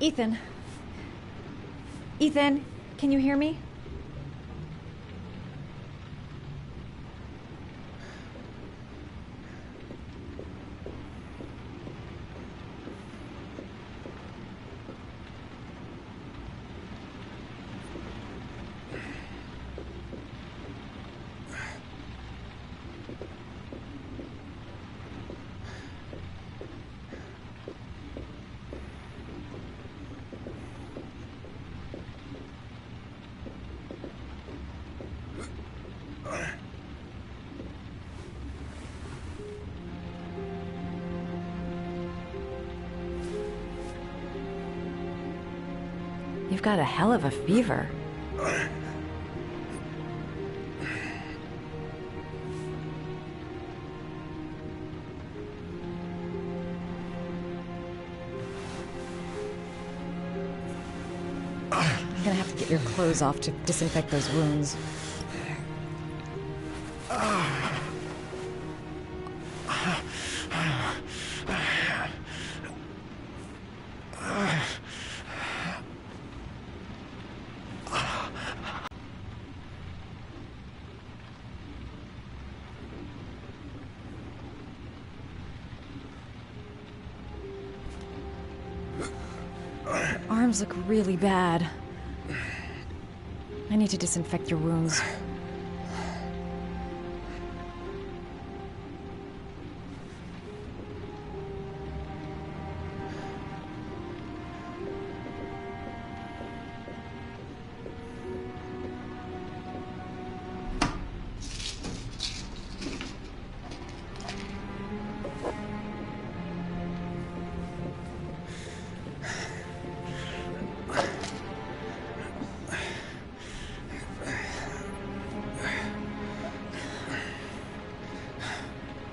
Ethan. Ethan, can you hear me? You've got a hell of a fever. I'm gonna have to get your clothes off to disinfect those wounds. Arms look really bad. I need to disinfect your wounds.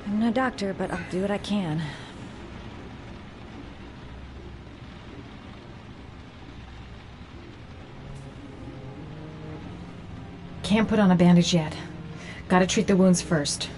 I'm no doctor, but I'll do what I can. Can't put on a bandage yet. Gotta treat the wounds first.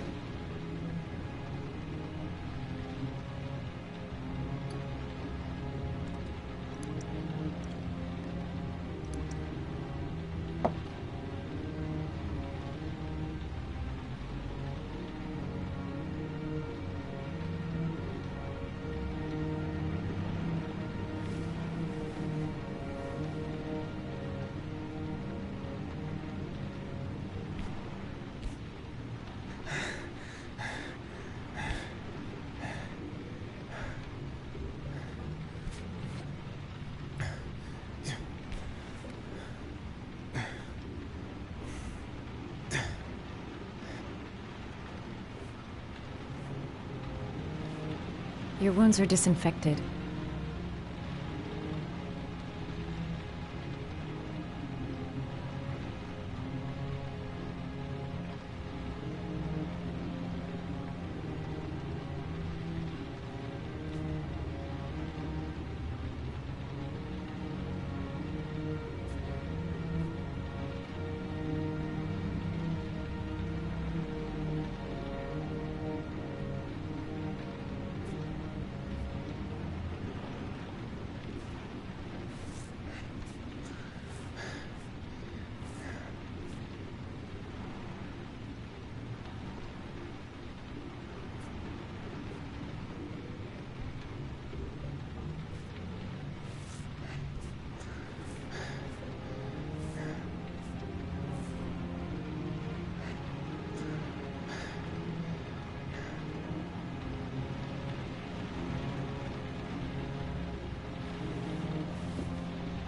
Your wounds are disinfected.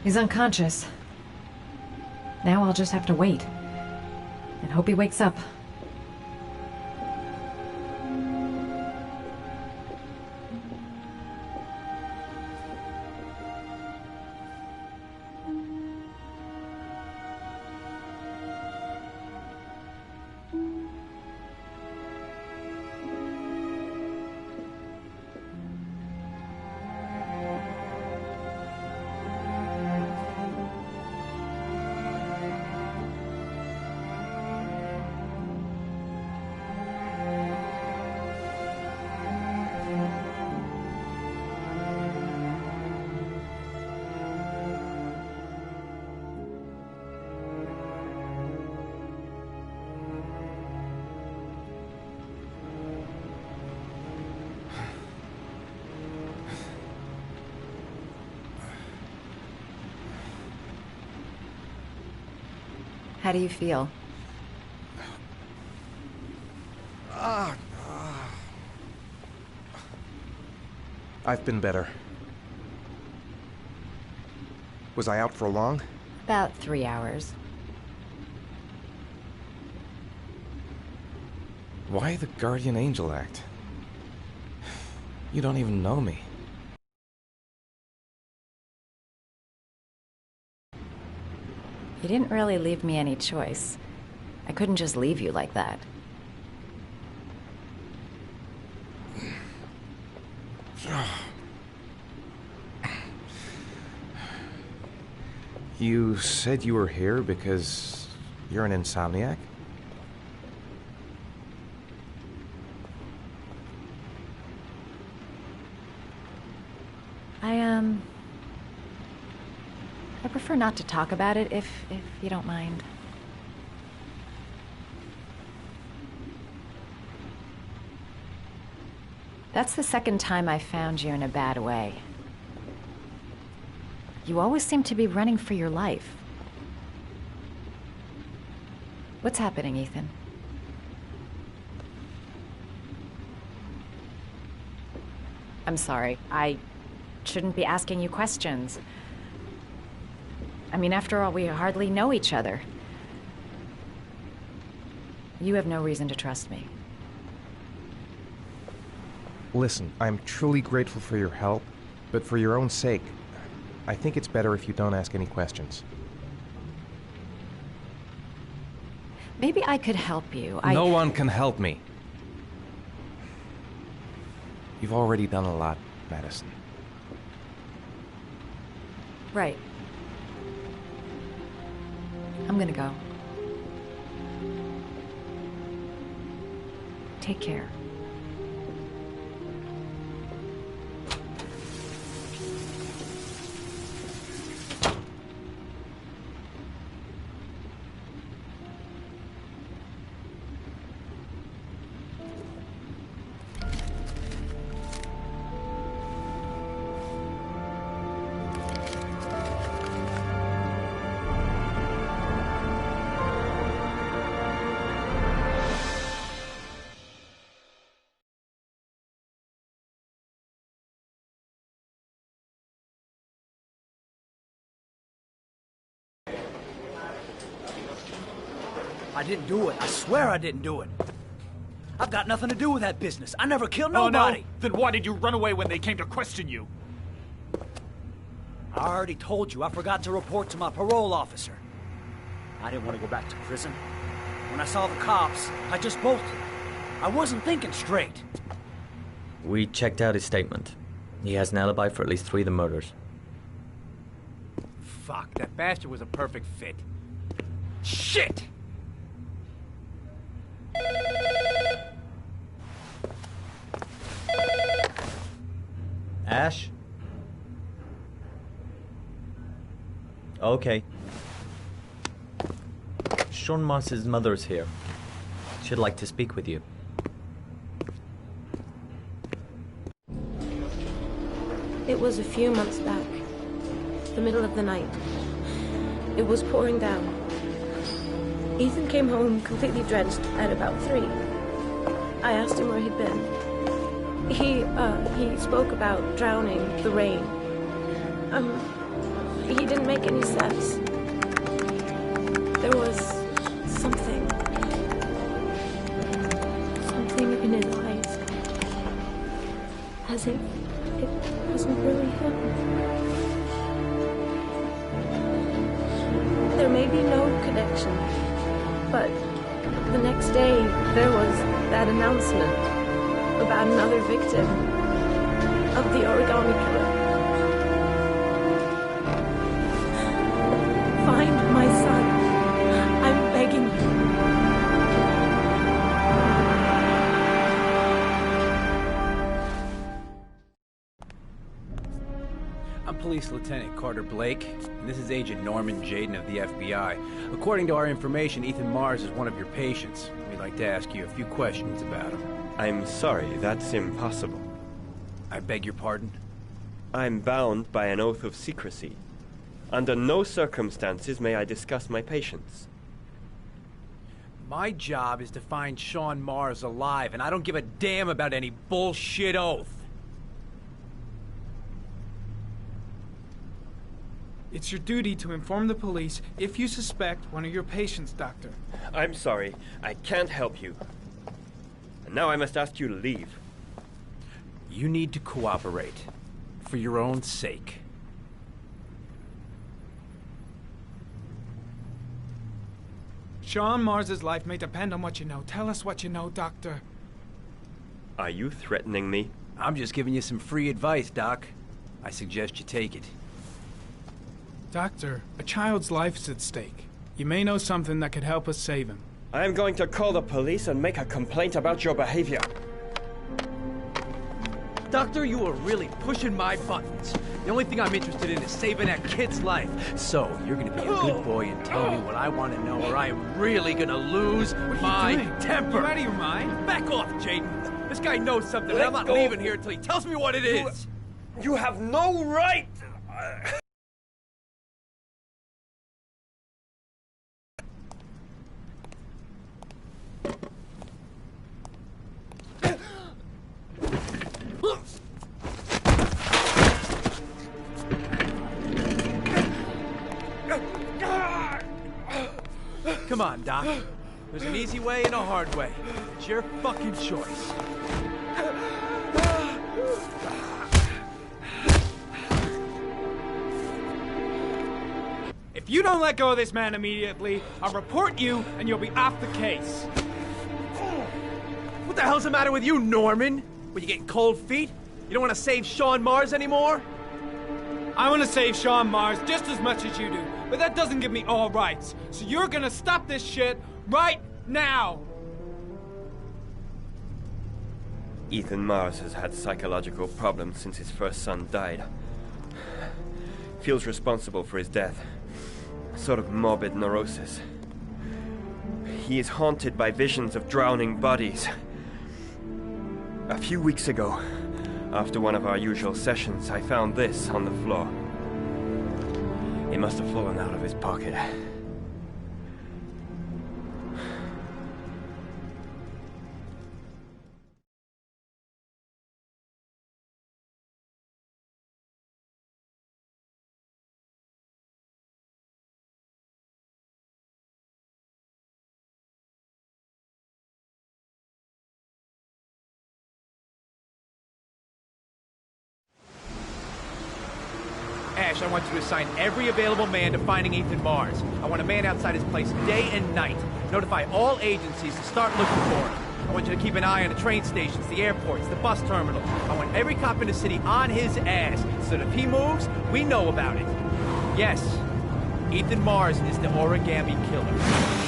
He's unconscious. Now I'll just have to wait. And hope he wakes up. How do you feel? I've been better. Was I out for long? About 3 hours. Why the guardian angel act? You don't even know me. You didn't really leave me any choice. I couldn't just leave you like that. You said you were here because you're an insomniac? I prefer not to talk about it if you don't mind. That's the second time I found you in a bad way. You always seem to be running for your life. What's happening, Ethan? I'm sorry. I shouldn't be asking you questions. I mean, after all, we hardly know each other. You have no reason to trust me. Listen, I'm truly grateful for your help, but for your own sake, I think it's better if you don't ask any questions. Maybe I could help you. No one can help me. You've already done a lot, Madison. Right. I'm gonna go. Take care. I didn't do it. I swear I didn't do it. I've got nothing to do with that business. I never killed nobody. Oh, no? Then why did you run away when they came to question you? I already told you I forgot to report to my parole officer. I didn't want to go back to prison. When I saw the cops, I just bolted. I wasn't thinking straight. We checked out his statement. He has an alibi for at least 3 of the murders. Fuck, that bastard was a perfect fit. Shit! Ash? Okay. Sean Moss's mother's here. She'd like to speak with you. It was a few months back. The middle of the night. It was pouring down. Ethan came home completely drenched at about 3. I asked him where he'd been. He spoke about drowning, the rain. He didn't make any sense. There was something in his eyes. As if it wasn't really him. There may be no connection, but the next day there was that announcement about another victim of the origami killer. Find my son. I'm begging you. I'm Police Lieutenant Carter Blake, and this is Agent Norman Jaden of the FBI. According to our information, Ethan Mars is one of your patients. We'd like to ask you a few questions about him. I'm sorry, that's impossible. I beg your pardon? I'm bound by an oath of secrecy. Under no circumstances may I discuss my patients. My job is to find Sean Mars alive, and I don't give a damn about any bullshit oath. It's your duty to inform the police if you suspect one of your patients, Doctor. I'm sorry. I can't help you. And now I must ask you to leave. You need to cooperate. For your own sake. Sean Mars's life may depend on what you know. Tell us what you know, Doctor. Are you threatening me? I'm just giving you some free advice, Doc. I suggest you take it. Doctor, a child's life is at stake. You may know something that could help us save him. I am going to call the police and make a complaint about your behavior. Doctor, you are really pushing my buttons. The only thing I'm interested in is saving that kid's life. So, you're gonna be a good boy and tell me what I want to know, or I am really gonna lose my temper. You out of your mind? Back off, Jaden. This guy knows something, and I'm not leaving here until he tells me what it is. You have no right! Come on, Doc. There's an easy way and a hard way. It's your fucking choice. If you don't let go of this man immediately, I'll report you and you'll be off the case. What the hell's the matter with you, Norman? Were you getting cold feet? You don't want to save Sean Mars anymore? I want to save Sean Mars just as much as you do, but that doesn't give me all rights. So you're gonna stop this shit right now! Ethan Mars has had psychological problems since his first son died. Feels responsible for his death. A sort of morbid neurosis. He is haunted by visions of drowning bodies. A few weeks ago, after one of our usual sessions, I found this on the floor. It must have fallen out of his pocket. Ash, I want you to assign every available man to finding Ethan Mars. I want a man outside his place day and night. Notify all agencies to start looking for him. I want you to keep an eye on the train stations, the airports, the bus terminals. I want every cop in the city on his ass, so that if he moves, we know about it. Yes, Ethan Mars is the origami killer.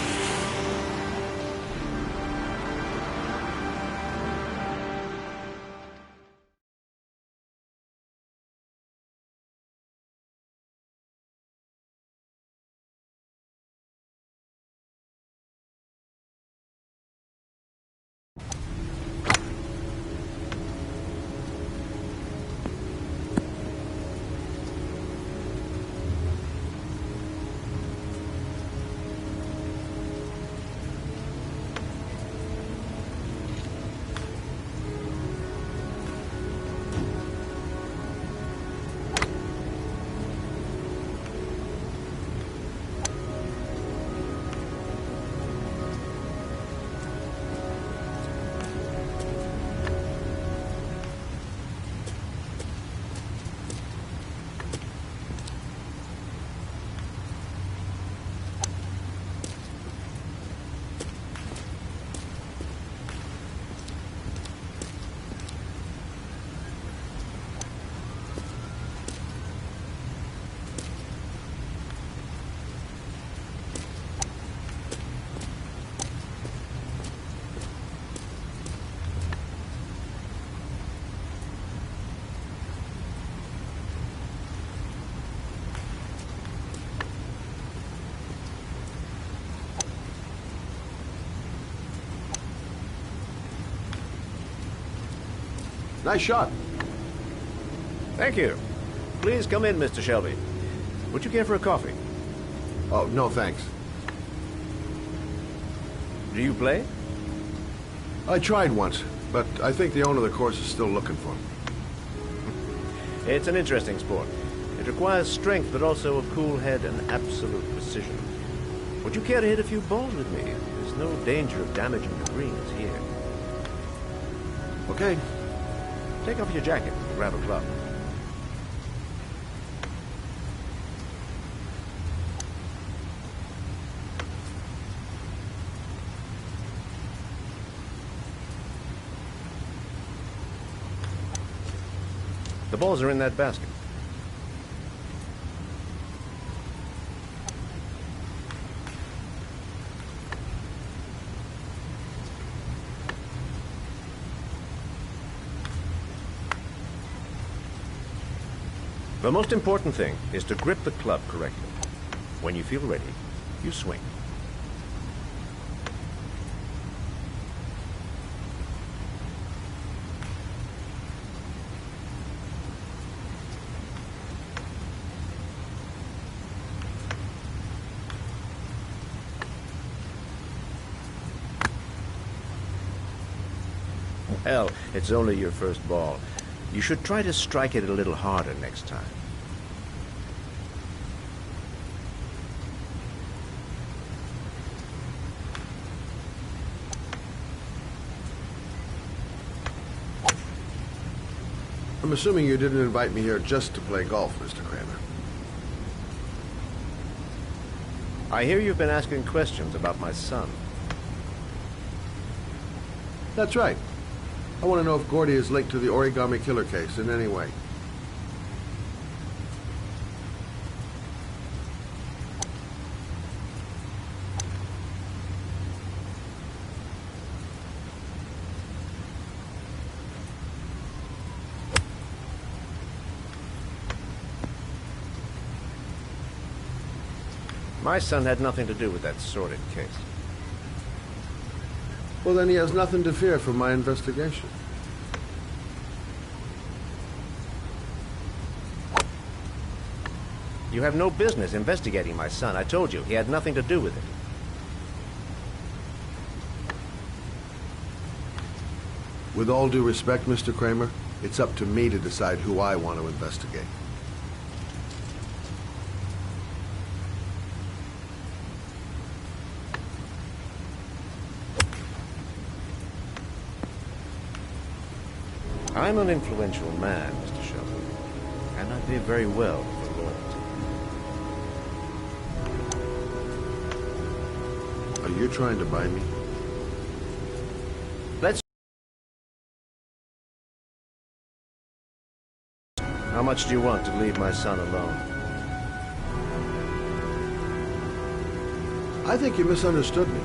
Nice shot. Thank you. Please come in, Mr. Shelby. Would you care for a coffee? Oh, no thanks. Do you play? I tried once, but I think the owner of the course is still looking for me. It's an interesting sport. It requires strength, but also a cool head and absolute precision. Would you care to hit a few balls with me? There's no danger of damaging the greens here. Okay. Take off your jacket and grab a club. The balls are in that basket. The most important thing is to grip the club correctly. When you feel ready, you swing. Well, it's only your first ball. You should try to strike it a little harder next time. I'm assuming you didn't invite me here just to play golf, Mr. Kramer. I hear you've been asking questions about my son. That's right. I want to know if Gordy is linked to the Origami Killer case in any way. My son had nothing to do with that sordid case. Well, then he has nothing to fear from my investigation. You have no business investigating my son. I told you, he had nothing to do with it. With all due respect, Mr. Kramer, it's up to me to decide who I want to investigate. I'm an influential man, Mr. Shelby, and I pay very well for loyalty. Are you trying to buy me? Let's... How much do you want to leave my son alone? I think you misunderstood me.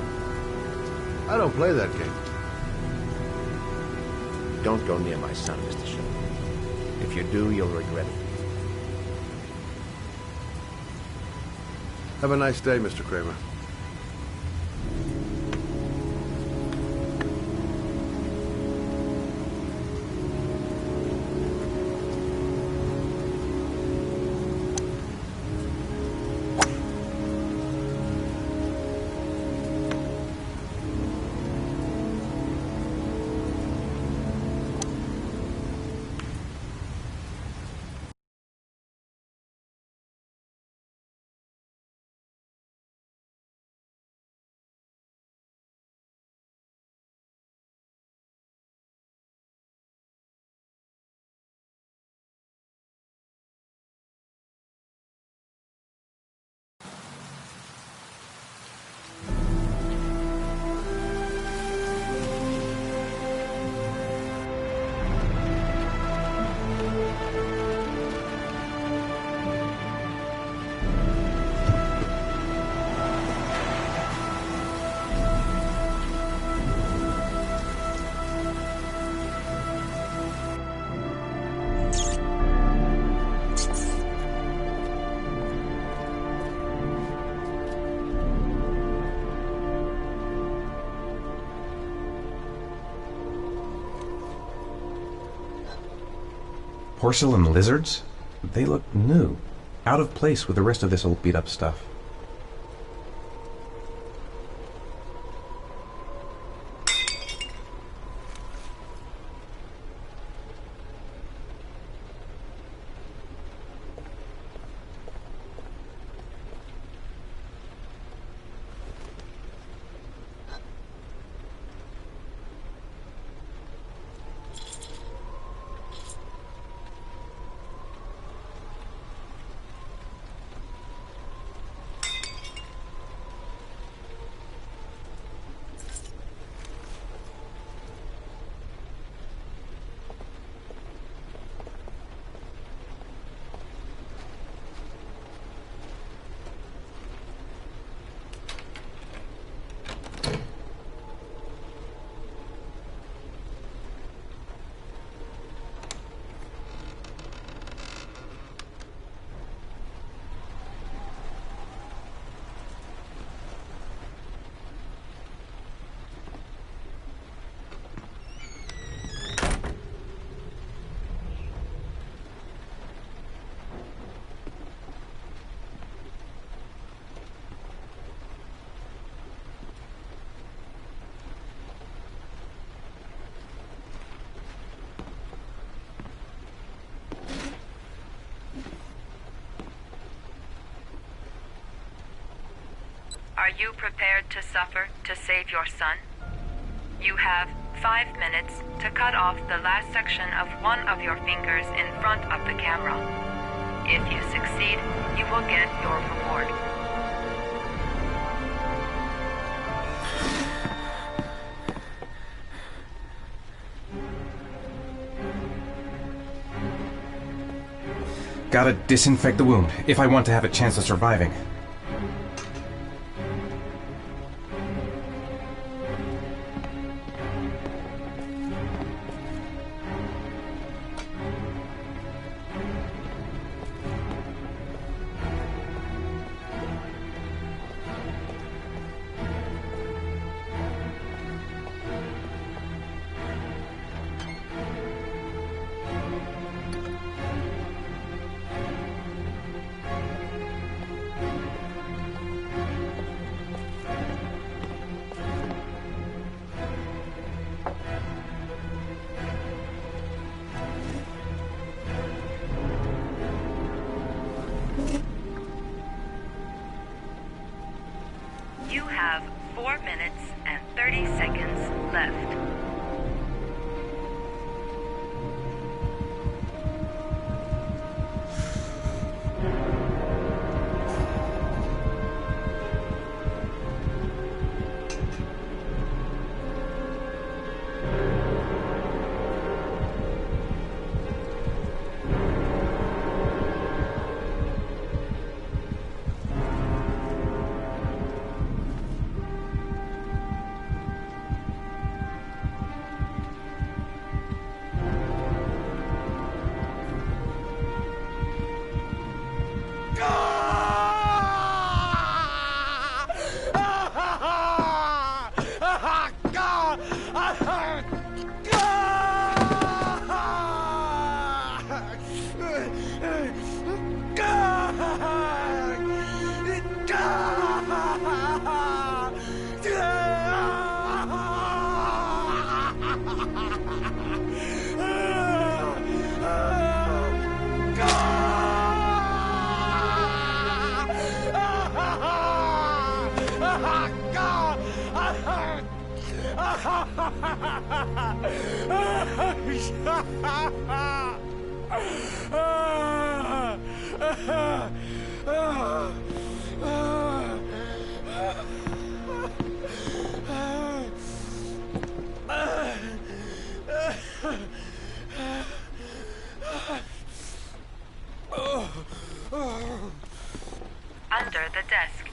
I don't play that game. Don't go near my son, Mr. Shelby. If you do, you'll regret it. Have a nice day, Mr. Kramer. Porcelain lizards? They look new. Out of place with the rest of this old beat-up stuff. Are you prepared to suffer to save your son? You have 5 minutes to cut off the last section of one of your fingers in front of the camera. If you succeed, you will get your reward. Gotta disinfect the wound, if I want to have a chance of surviving. You have 4 minutes and 30 seconds left. Under the desk.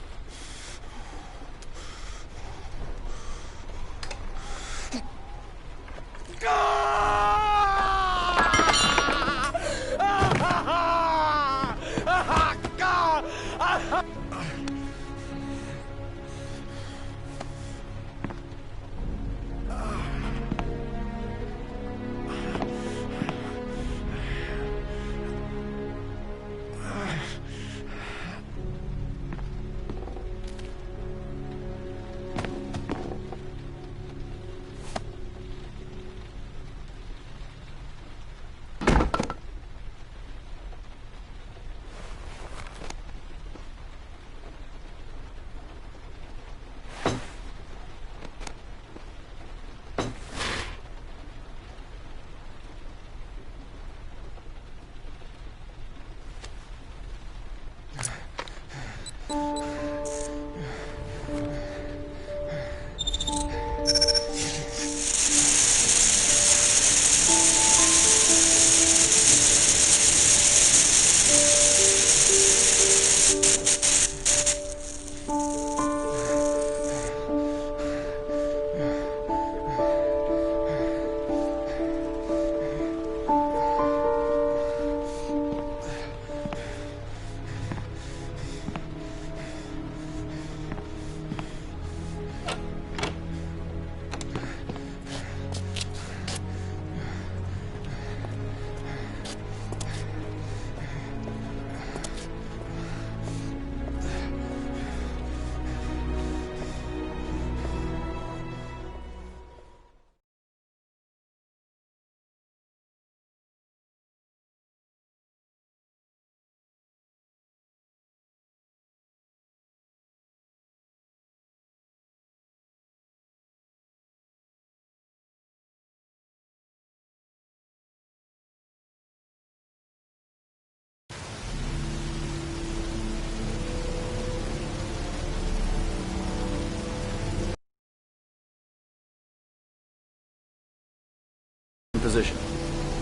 In position.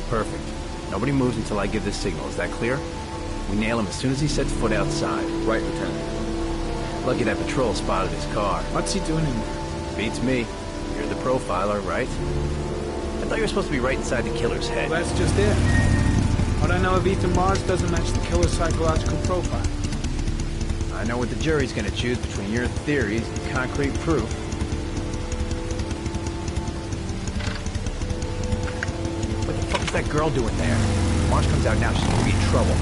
Perfect. Nobody moves until I give the signal. Is that clear? We nail him as soon as he sets foot outside. Right, Lieutenant. Lucky that patrol spotted his car. What's he doing in there? Beats me. You're the profiler, right? I thought you were supposed to be right inside the killer's head. Well, that's just it. What I know of Ethan Mars doesn't match the killer's psychological profile. I know what the jury's gonna choose between your theories and concrete proof. What the fuck is that girl doing there? If Mars comes out now, she's gonna be in trouble.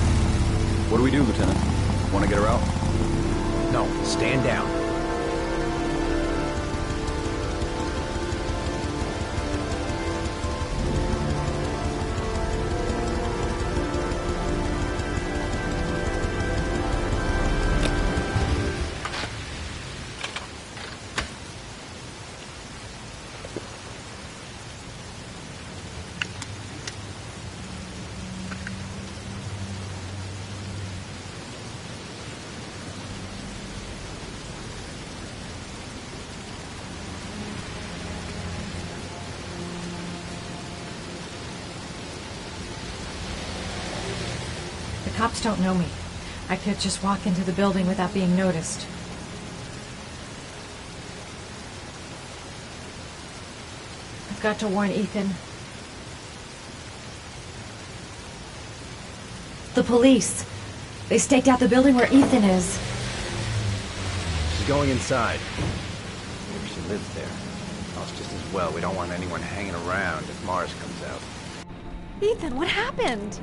What do we do, Lieutenant? Want to get her out? No, stand down. The cops don't know me. I could just walk into the building without being noticed. I've got to warn Ethan. The police. They staked out the building where Ethan is. She's going inside. Maybe she lives there. Well, it's just as well. We don't want anyone hanging around if Mars comes out. Ethan, what happened?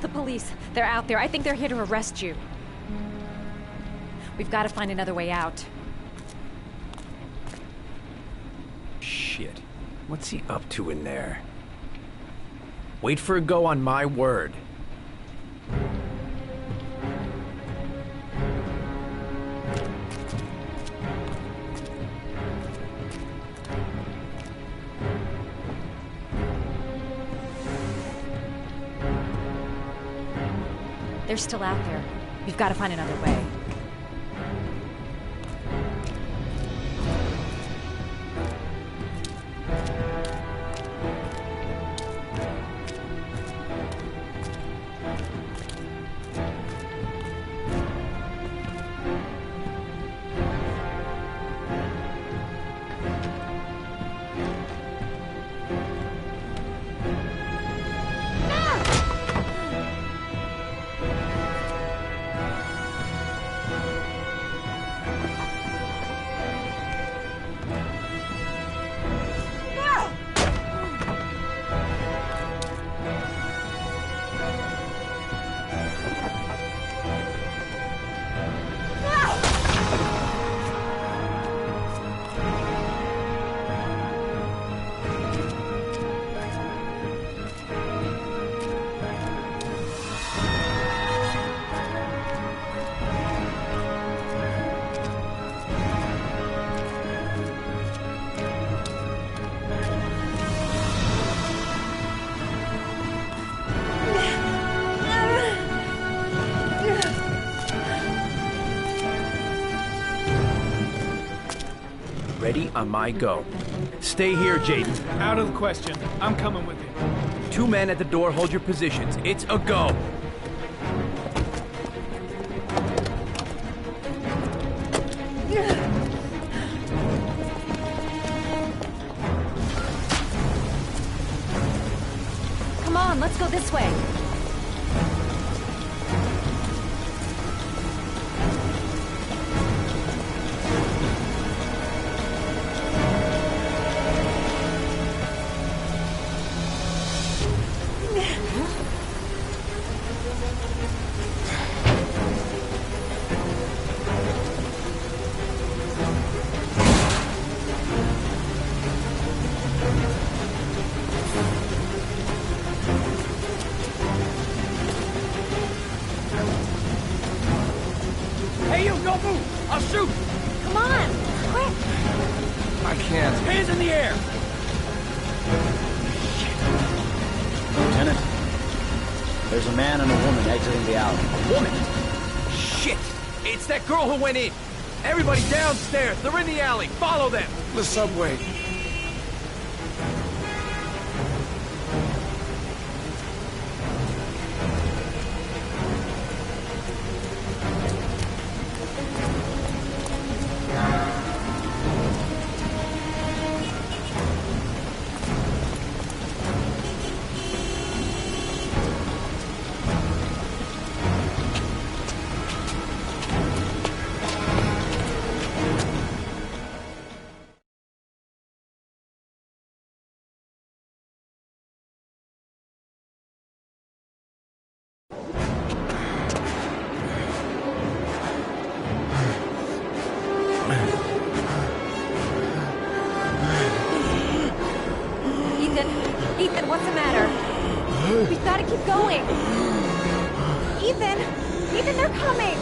The police. They're out there. I think they're here to arrest you. We've got to find another way out. Shit. What's he up to in there? Wait for a go on my word. They're still out there. We've got to find another way. Ready on my go. Stay here, Jaden. Out of the question. I'm coming with you. 2 men at the door, hold your positions. It's a go. Come on, let's go this way. Hey, you, don't move! I'll shoot! Come on, quick! I can't. Hands in the air! Lieutenant, there's a man and a woman exiting the alley. A woman? Shit! It's that girl who went in! Everybody downstairs! They're in the alley! Follow them! The subway. Ethan, what's the matter? We've got to keep going. Ethan! Ethan, they're coming!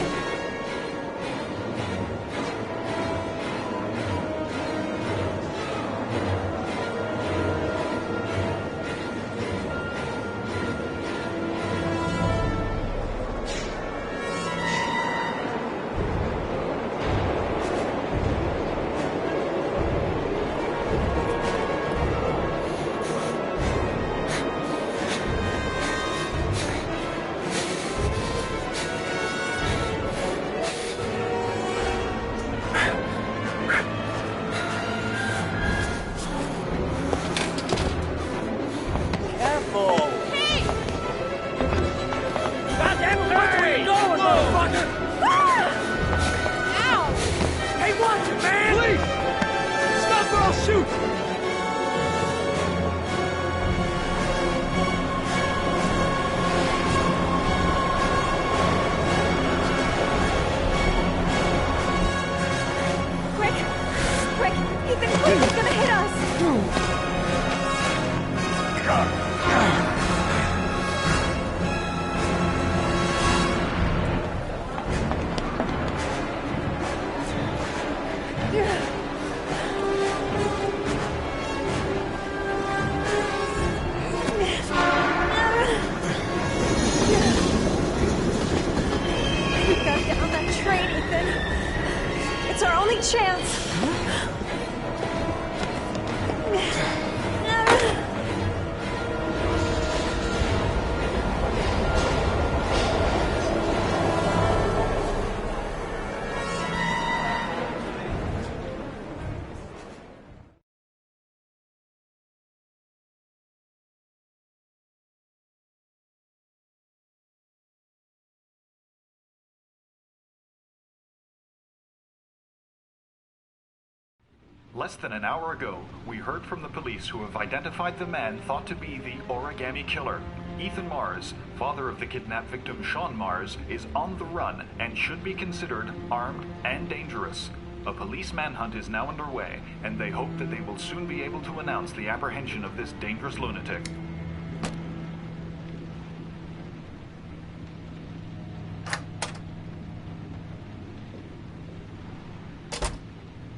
Less than an hour ago, we heard from the police who have identified the man thought to be the origami killer. Ethan Mars, father of the kidnapped victim Sean Mars, is on the run and should be considered armed and dangerous. A police manhunt is now underway, and they hope that they will soon be able to announce the apprehension of this dangerous lunatic.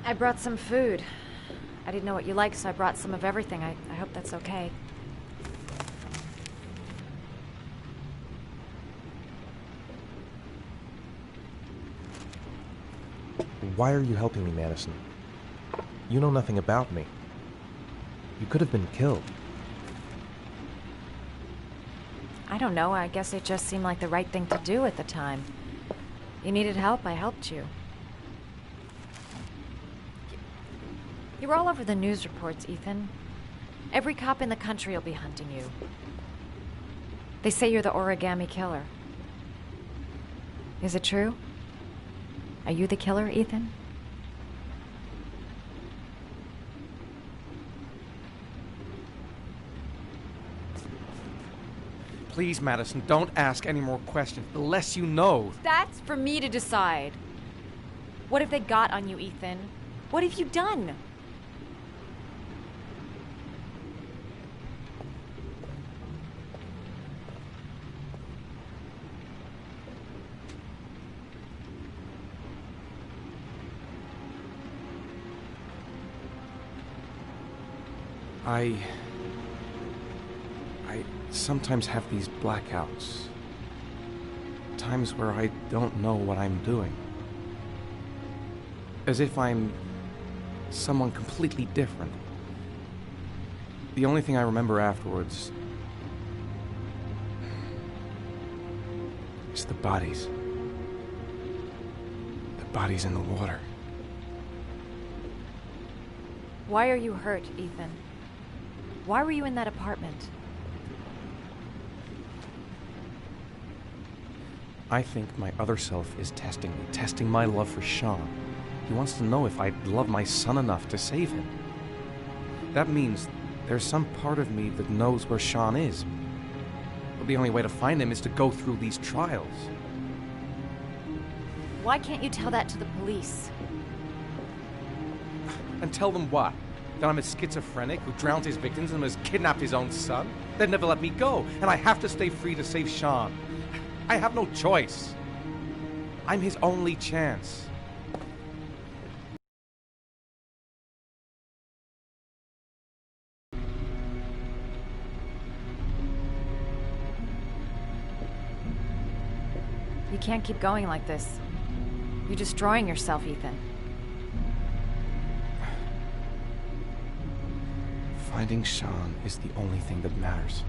I brought some food. I didn't know what you liked, so I brought some of everything. I hope that's okay. Why are you helping me, Madison? You know nothing about me. You could have been killed. I don't know. I guess it just seemed like the right thing to do at the time. You needed help, I helped you. You're all over the news reports, Ethan. Every cop in the country will be hunting you. They say you're the origami killer. Is it true? Are you the killer, Ethan? Please, Madison, don't ask any more questions. The less you know. That's for me to decide. What have they got on you, Ethan? What have you done? I sometimes have these blackouts. Times where I don't know what I'm doing. As if I'm someone completely different. The only thing I remember afterwards is the bodies. The bodies in the water. Why are you hurt, Ethan? Why were you in that apartment? I think my other self is testing me, testing my love for Sean. He wants to know if I love my son enough to save him. That means there's some part of me that knows where Sean is. But the only way to find him is to go through these trials. Why can't you tell that to the police? And tell them what? That I'm a schizophrenic who drowned his victims and has kidnapped his own son? They'd never let me go, and I have to stay free to save Sean. I have no choice. I'm his only chance. You can't keep going like this. You're destroying yourself, Ethan. Finding Sean is the only thing that matters.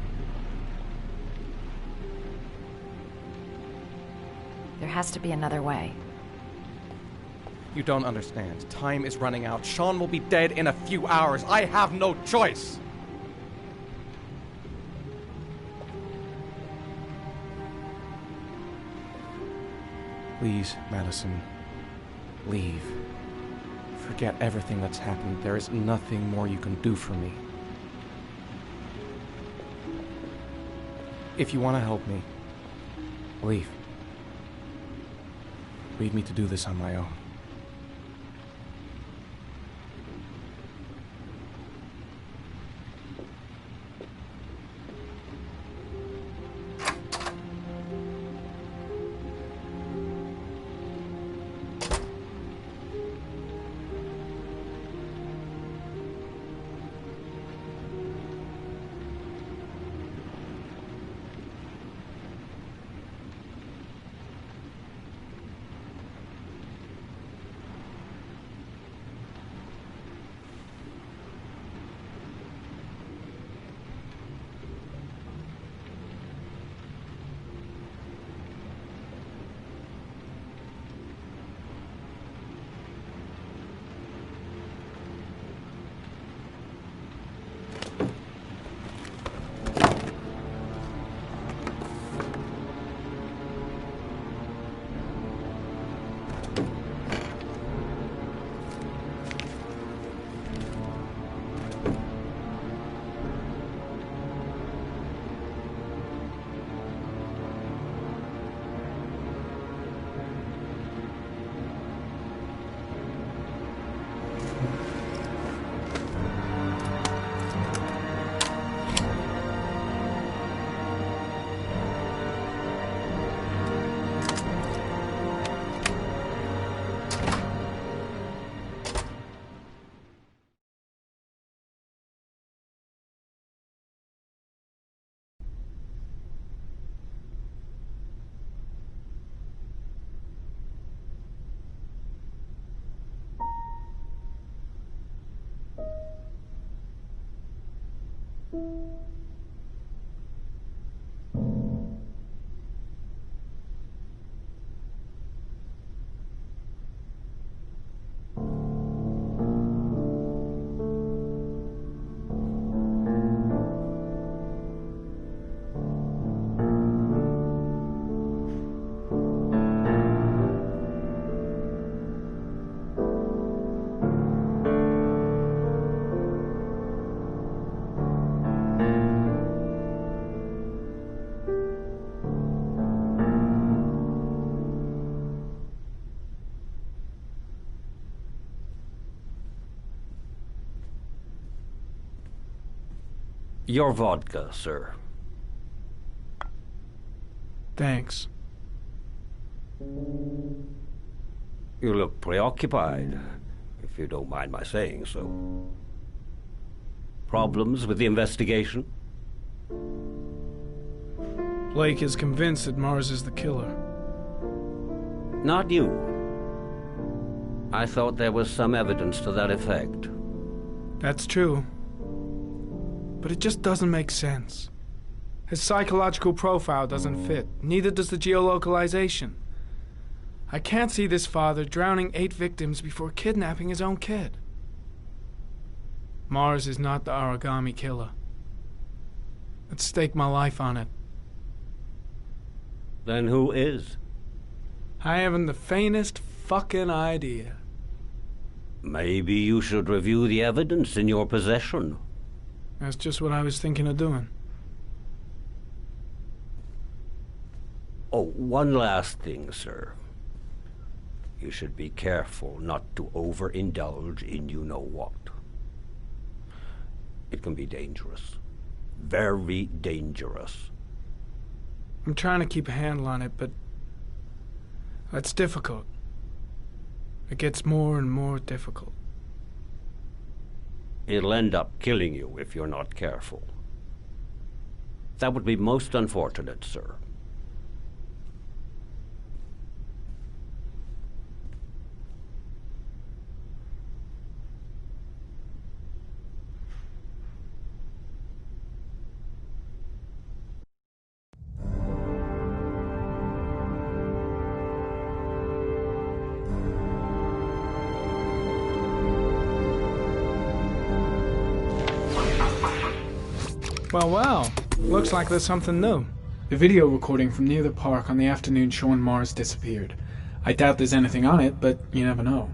There has to be another way. You don't understand. Time is running out. Sean will be dead in a few hours. I have no choice. Please, Madison, leave. Forget everything that's happened. There is nothing more you can do for me. If you want to help me, leave. Leave me to do this on my own. Your vodka, sir. Thanks. You look preoccupied, if you don't mind my saying so. Problems with the investigation? Blake is convinced that Mars is the killer. Not you. I thought there was some evidence to that effect. That's true. But it just doesn't make sense. His psychological profile doesn't fit. Neither does the geolocalization. I can't see this father drowning 8 victims before kidnapping his own kid. Mars is not the origami killer. I'd stake my life on it. Then who is? I haven't the faintest fucking idea. Maybe you should review the evidence in your possession. That's just what I was thinking of doing. Oh, one last thing, sir. You should be careful not to overindulge in you-know-what. It can be dangerous. Very dangerous. I'm trying to keep a handle on it, but that's difficult. It gets more and more difficult. It'll end up killing you if you're not careful. That would be most unfortunate, sir. Well, looks like there's something new. The video recording from near the park on the afternoon Sean Mars disappeared. I doubt there's anything on it, but you never know.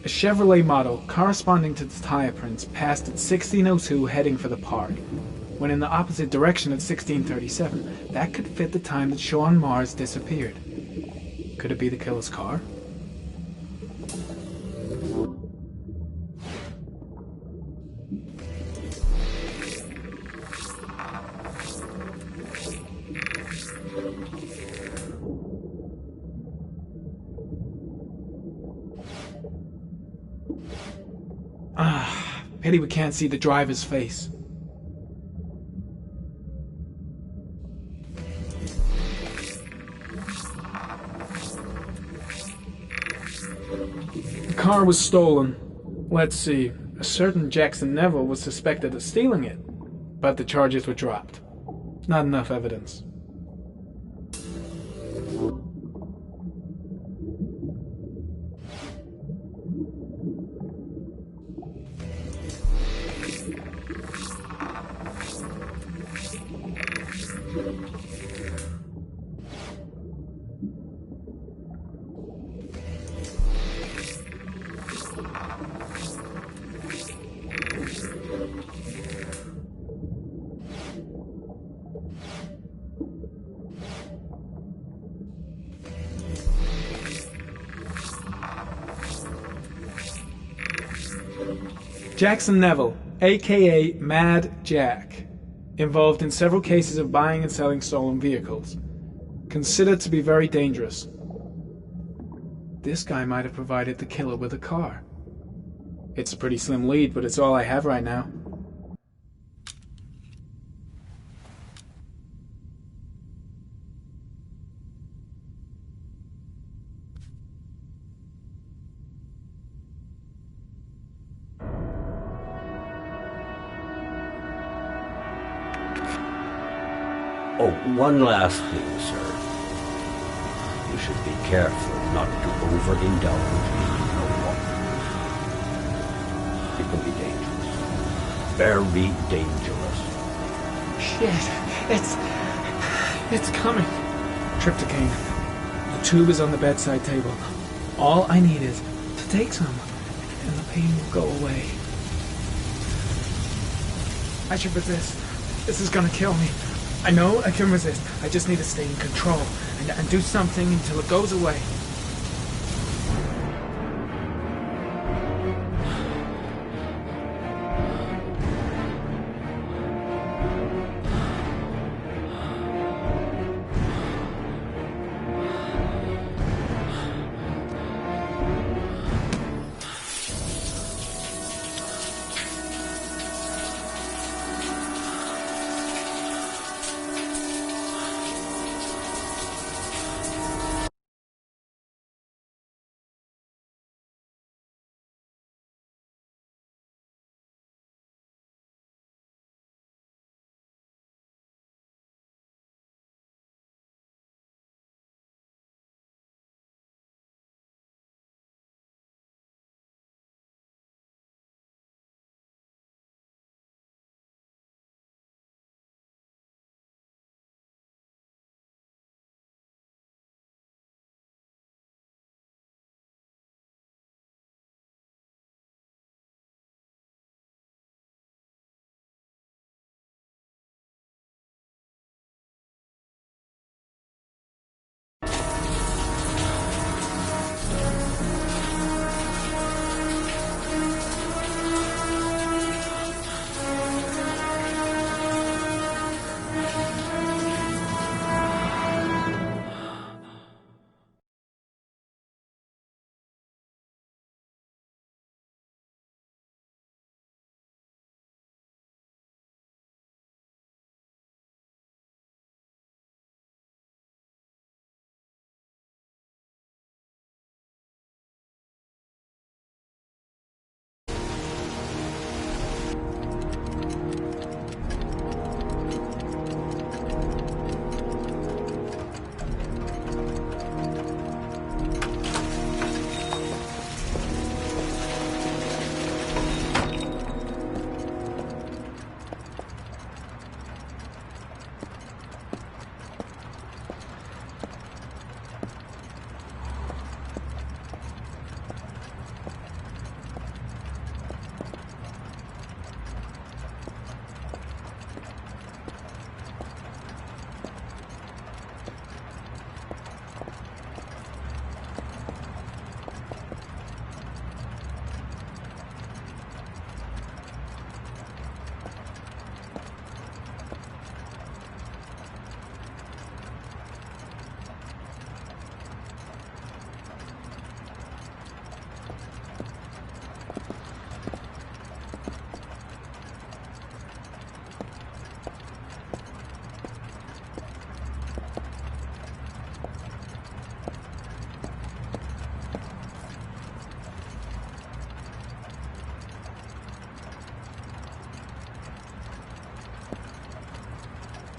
A Chevrolet model corresponding to the tire prints passed at 16:02 heading for the park. When in the opposite direction at 16:37, that could fit the time that Sean Mars disappeared. Could it be the killer's car? Pity we can't see the driver's face. The car was stolen. Let's see. A certain Jackson Neville was suspected of stealing it, but the charges were dropped. Not enough evidence. Jackson Neville, aka Mad Jack, involved in several cases of buying and selling stolen vehicles. Considered to be very dangerous. This guy might have provided the killer with a car. It's a pretty slim lead, but it's all I have right now. Oh, one last thing, sir. You should be careful not to overindulge in no water. It can be dangerous. Very dangerous. Shit, it's coming. Trypticane. The tube is on the bedside table. All I need is to take some, and the pain will go away. I should resist. This is gonna kill me. I know I can resist. I just need to stay in control and do something until it goes away.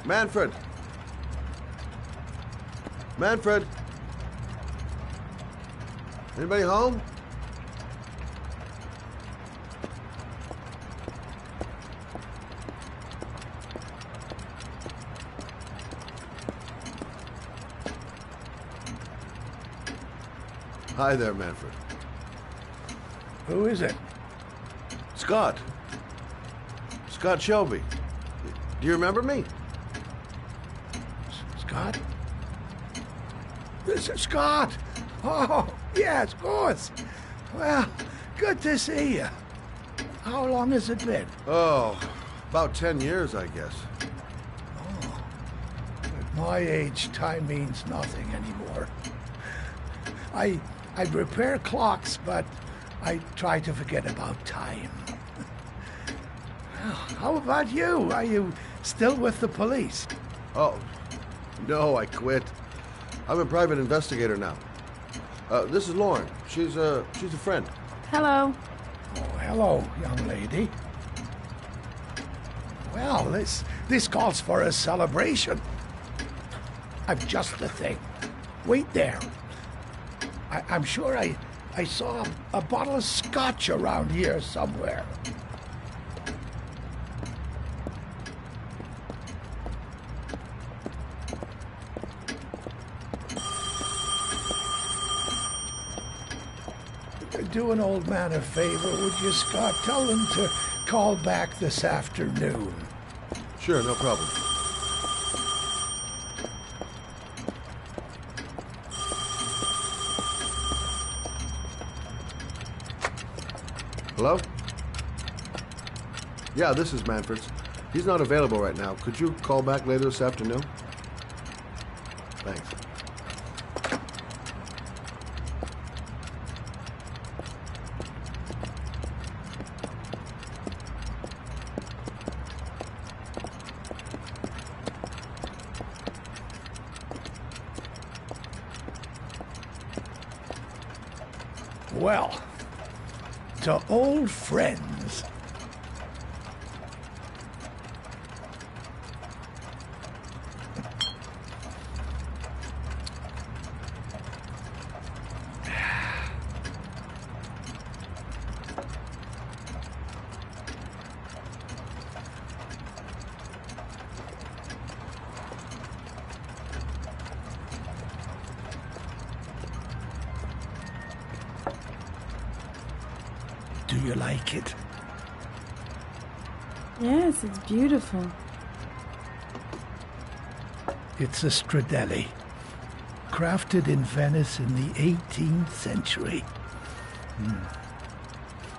Manfred! Manfred! Anybody home? Hi there, Manfred. Who is it? Scott. Scott Shelby. Do you remember me? Scott? This is Scott! Oh, yes, of course. Well, good to see you. How long has it been? Oh, about 10 years, I guess. Oh, at my age, time means nothing anymore. I repair clocks, but I try to forget about time. How about you? Are you still with the police? Oh, no, I quit. I'm a private investigator now. This is Lauren. She's a friend. Hello. Oh, hello, young lady. Well, this calls for a celebration. I've just the thing. Wait there. I'm sure I saw a bottle of scotch around here somewhere. Do an old man a favor, would you, Scott? Tell them to call back this afternoon. Sure, no problem. Hello? Yeah, this is Manfred's. He's not available right now. Could you call back later this afternoon? Thanks. Well, to old friends. Do you like it? Yes, it's beautiful. It's a Stradelli, crafted in Venice in the 18th century.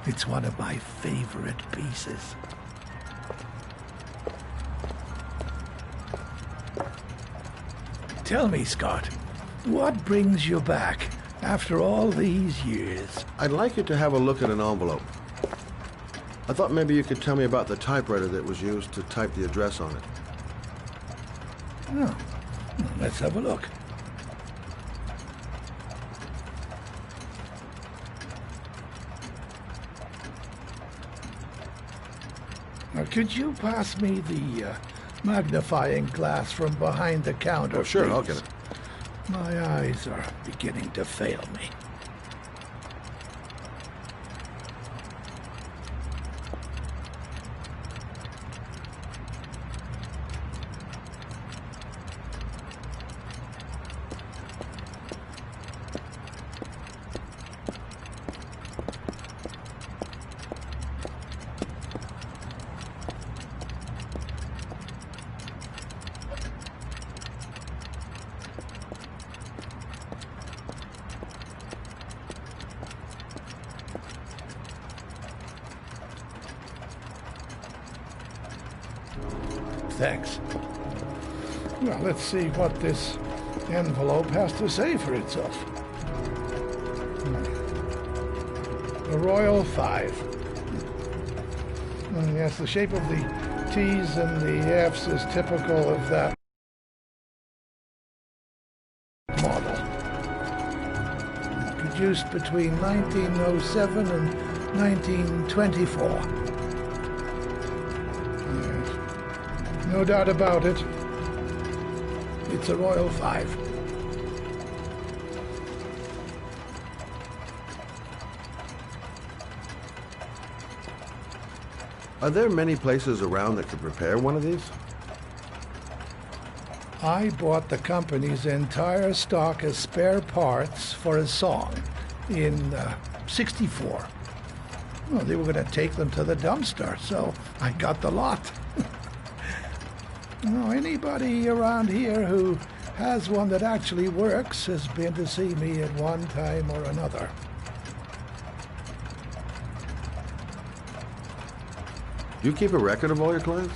It's one of my favorite pieces. Tell me, Scott, what brings you back after all these years? I'd like you to have a look at an envelope. I thought maybe you could tell me about the typewriter that was used to type the address on it. Oh, let's have a look. Now, could you pass me the magnifying glass from behind the counter, Oh, sure, please? I'll get it. My eyes are beginning to fail me. Thanks. Well, let's see what this envelope has to say for itself. The Royal 5. Yes, the shape of the T's and the F's is typical of that model. Produced between 1907 and 1924. No doubt about it. It's a Royal 5. Are there many places around that could repair one of these? I bought the company's entire stock of spare parts for a song in '64. Well, they were going to take them to the dumpster, so I got the lot. Anybody around here who has one that actually works has been to see me at one time or another. Do you keep a record of all your clients?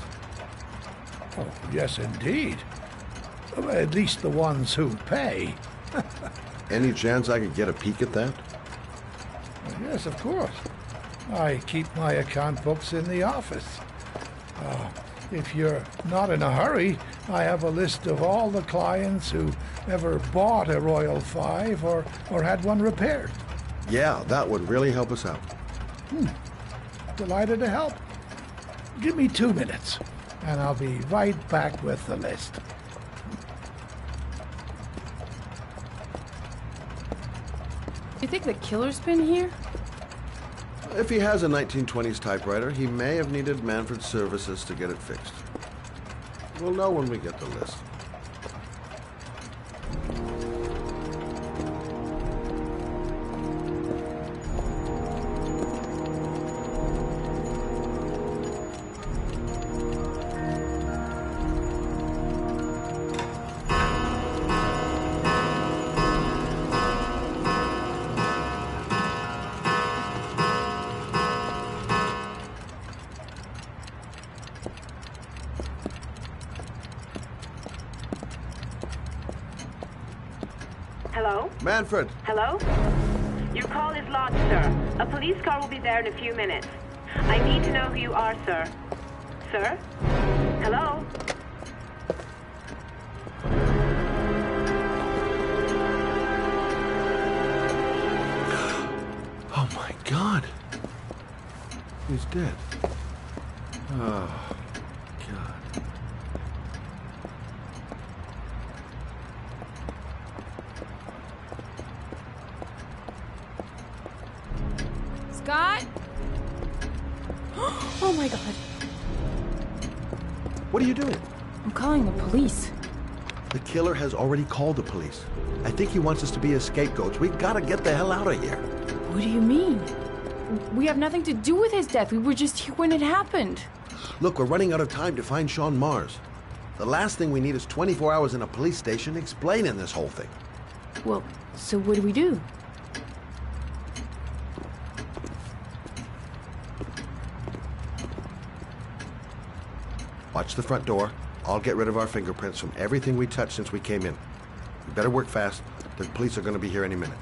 Oh, yes, indeed. At least the ones who pay. Any chance I could get a peek at that? Yes, of course. I keep my account books in the office. If you're not in a hurry, I have a list of all the clients who ever bought a Royal 5 or had one repaired. Yeah, that would really help us out. Delighted to help. Give me 2 minutes, and I'll be right back with the list. You think the killer's been here? If he has a 1920s typewriter, he may have needed Manfred's services to get it fixed. We'll know when we get the list. Hello? Manfred! Hello? Your call is lodged, sir. A police car will be there in a few minutes. I need to know who you are, sir. Sir? Hello? Oh my God! He's dead. Oh, God. Scott? Oh my God. What are you doing? I'm calling the police. The killer has already called the police. I think he wants us to be his scapegoats. We gotta get the hell out of here. What do you mean? We have nothing to do with his death. We were just here when it happened. Look, we're running out of time to find Sean Mars. The last thing we need is 24 hours in a police station explaining this whole thing. Well, so what do we do? Watch the front door. I'll get rid of our fingerprints from everything we touched since we came in. We better work fast. The police are going to be here any minute.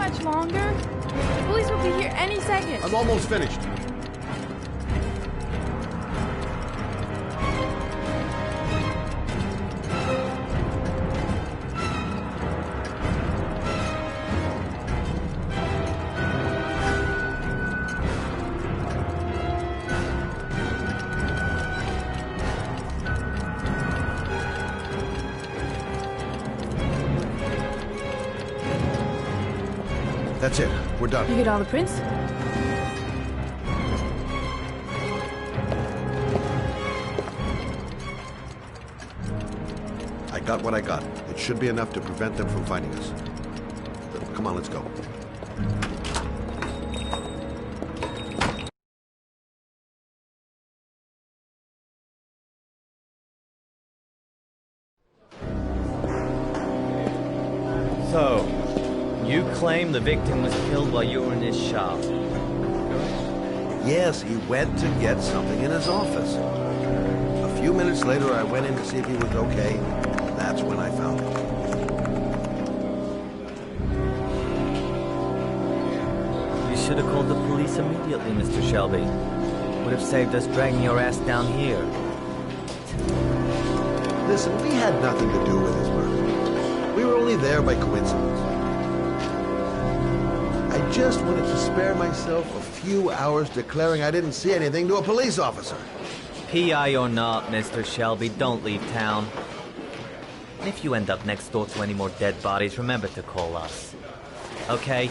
much longer? The police will be here any second. I'm almost finished. That's it. We're done. You get all the prints? I got what I got. It should be enough to prevent them from finding us. Come on, let's go. So, you claim the victim was killed while you were in his shop. Yes, he went to get something in his office. A few minutes later, I went in to see if he was okay. That's when I found him. You should have called the police immediately, Mr. Shelby. Would have saved us dragging your ass down here. Listen, we had nothing to do with his murder. We were only there by coincidence. I just wanted to spare myself a few hours declaring I didn't see anything to a police officer. PI or not, Mr. Shelby, don't leave town. And if you end up next door to any more dead bodies, remember to call us. Okay?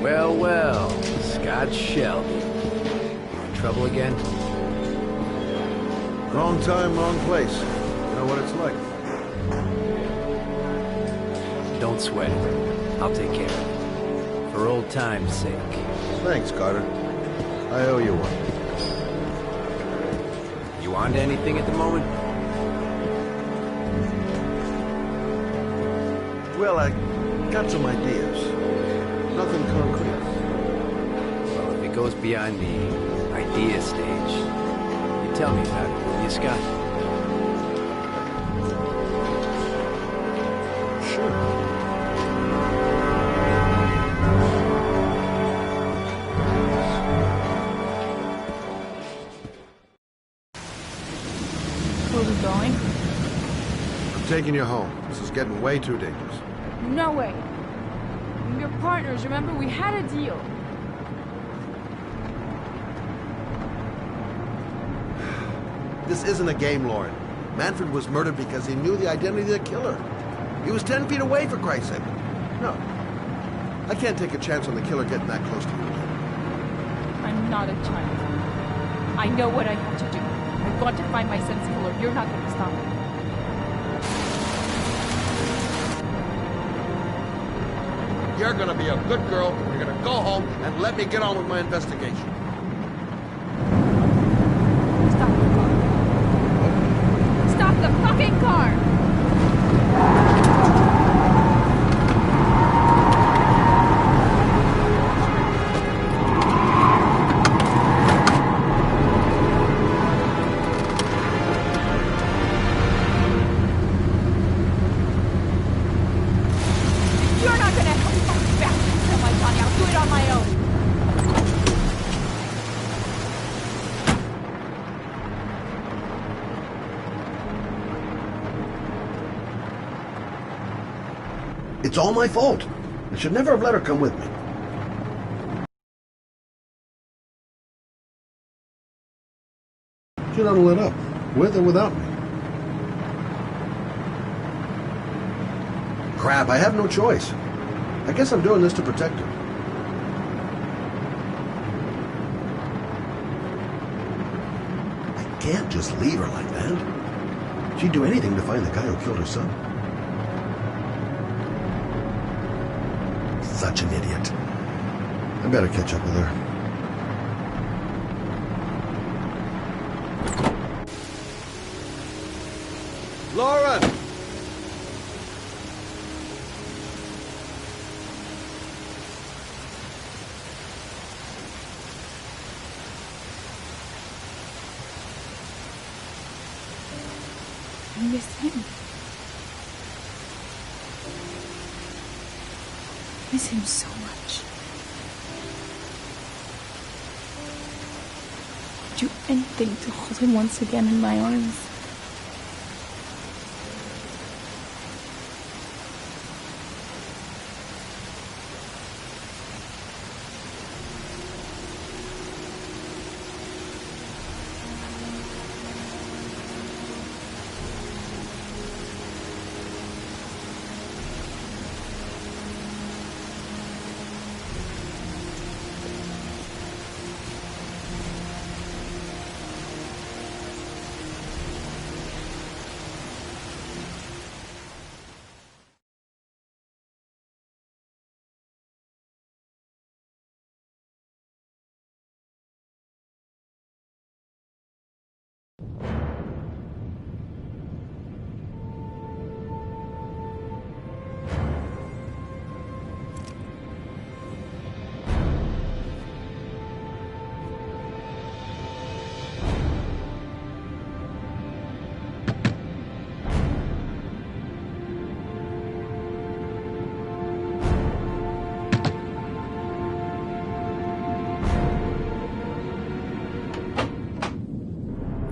Well, well, Scott Shelby. You in trouble again? Wrong time, wrong place. You know what it's like. Don't sweat it. I'll take care of it. For old time's sake. Thanks, Carter. I owe you one. You on to anything at the moment? Well, I got some ideas. Nothing concrete. Well, if it goes beyond the idea stage, you tell me about it, will you, Scott? Where are we going? I'm taking you home. This is getting way too dangerous. No way. We're partners, remember? We had a deal. This isn't a game, Lauren. Manfred was murdered because he knew the identity of the killer. He was 10 feet away, for Christ's sake. No. I can't take a chance on the killer getting that close to you. I'm not a child. I know what I have to do. I've got to find my son's killer. You're not going to stop me. You're gonna be a good girl. You're gonna go home and let me get on with my investigation. Stop the fucking car! You're not gonna help me fucking back to my Johnny. I'll do it on my own. It's all my fault. I should never have let her come with me. She done lit up, with or without me. Crap, I have no choice. I guess I'm doing this to protect her. I can't just leave her like that. She'd do anything to find the guy who killed her son. Such an idiot. I better catch up with her. Lauren! miss him. Miss him so much. I'd do anything to hold him once again in my arms.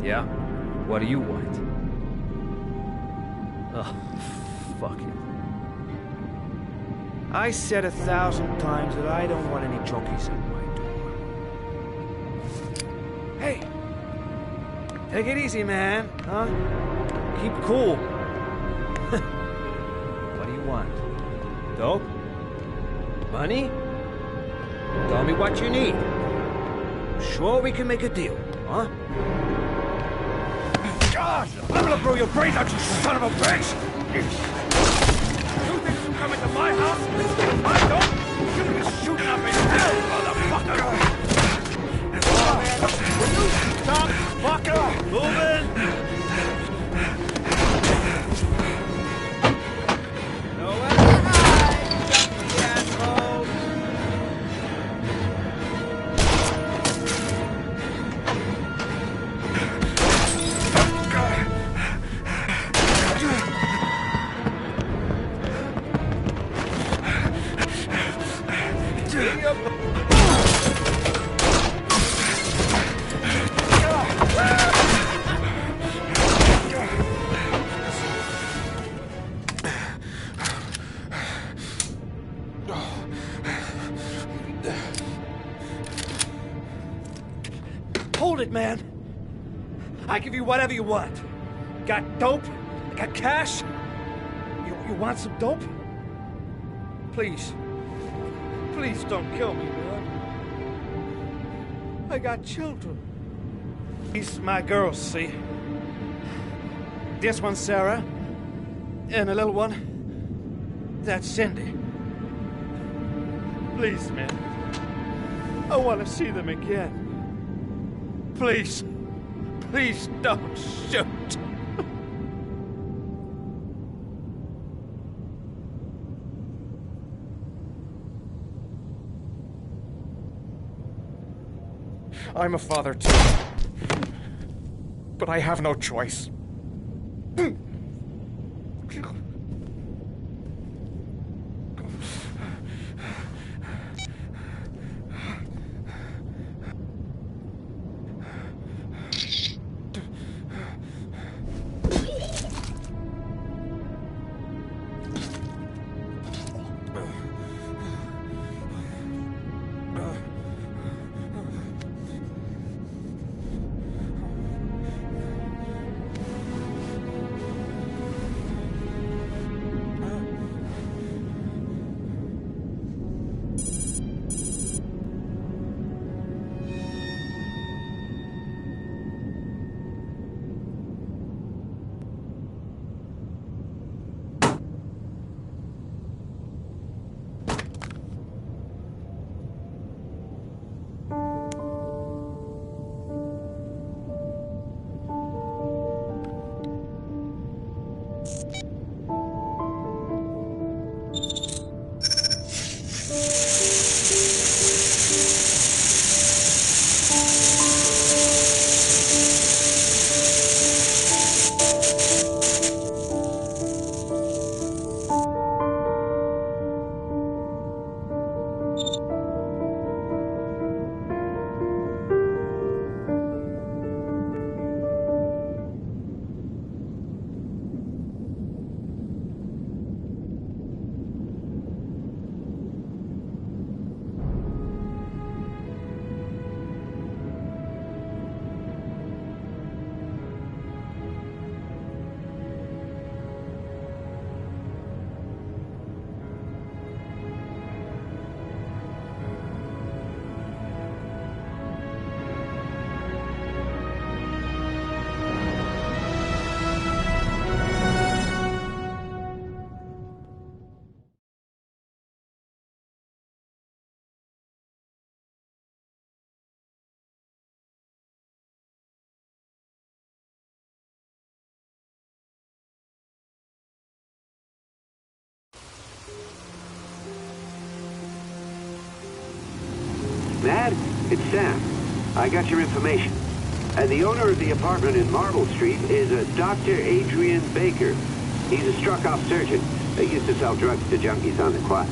Yeah? What do you want? Oh, fuck it. I said 1,000 times that I don't want any jockeys at my door. Hey! Take it easy, man, huh? Keep cool. What do you want? Dope? Money? Tell me what you need. Sure we can make a deal, huh? God! I'm gonna blow your brains out, you son of a bitch! You think you come into my house and steal my dope? You're gonna be shooting up in hell, motherfucker! Will you stop fucking moving? Nowhere to hide, junkie asshole! Hold it, man. I give you whatever you want. Got dope? Got cash? You want some dope? Please. Please don't kill me, man. I got children. These my girls, see? This one's Sarah. And the little one, that's Cindy. Please, man. I want to see them again. Please. Please don't shoot. I'm a father too. But I have no choice. Matt, it's Sam. I got your information. The owner of the apartment in Marble Street is a Dr. Adrian Baker. He's a struck-off surgeon. He used to sell drugs to junkies on the quad.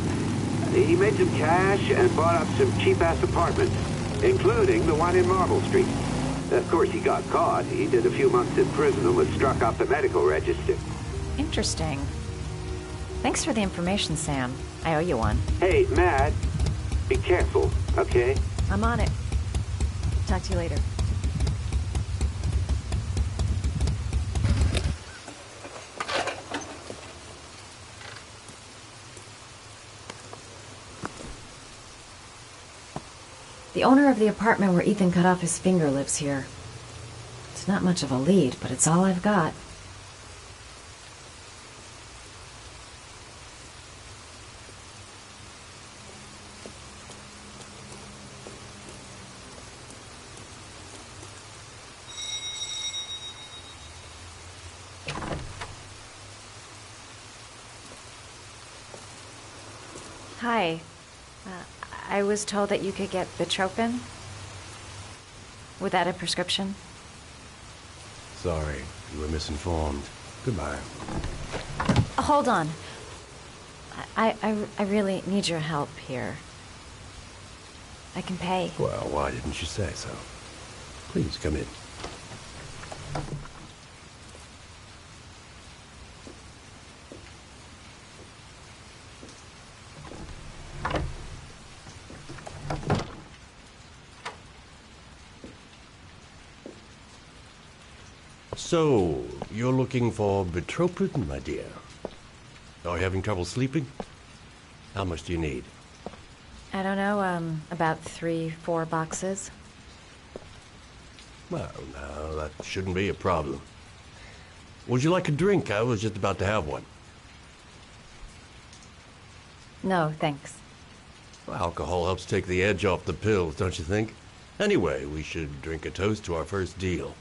He made some cash and bought up some cheap-ass apartments, including the one in Marble Street. Of course, he got caught. He did a few months in prison and was struck off the medical register. Interesting. Thanks for the information, Sam. I owe you one. Hey, Matt, be careful, okay? I'm on it. Talk to you later. The owner of the apartment where Ethan cut off his finger lives here. It's not much of a lead, but it's all I've got. Hi. I was told that you could get Bitropin without a prescription. Sorry, you were misinformed. Goodbye. Hold on. I really need your help here. I can pay. Well, why didn't you say so? Please come in. So, you're looking for Bitropin, my dear? Are you having trouble sleeping? How much do you need? I don't know, about 3-4 boxes. Well, no, that shouldn't be a problem. Would you like a drink? I was just about to have one. No, thanks. Well, alcohol helps take the edge off the pills, don't you think? Anyway, we should drink a toast to our first deal.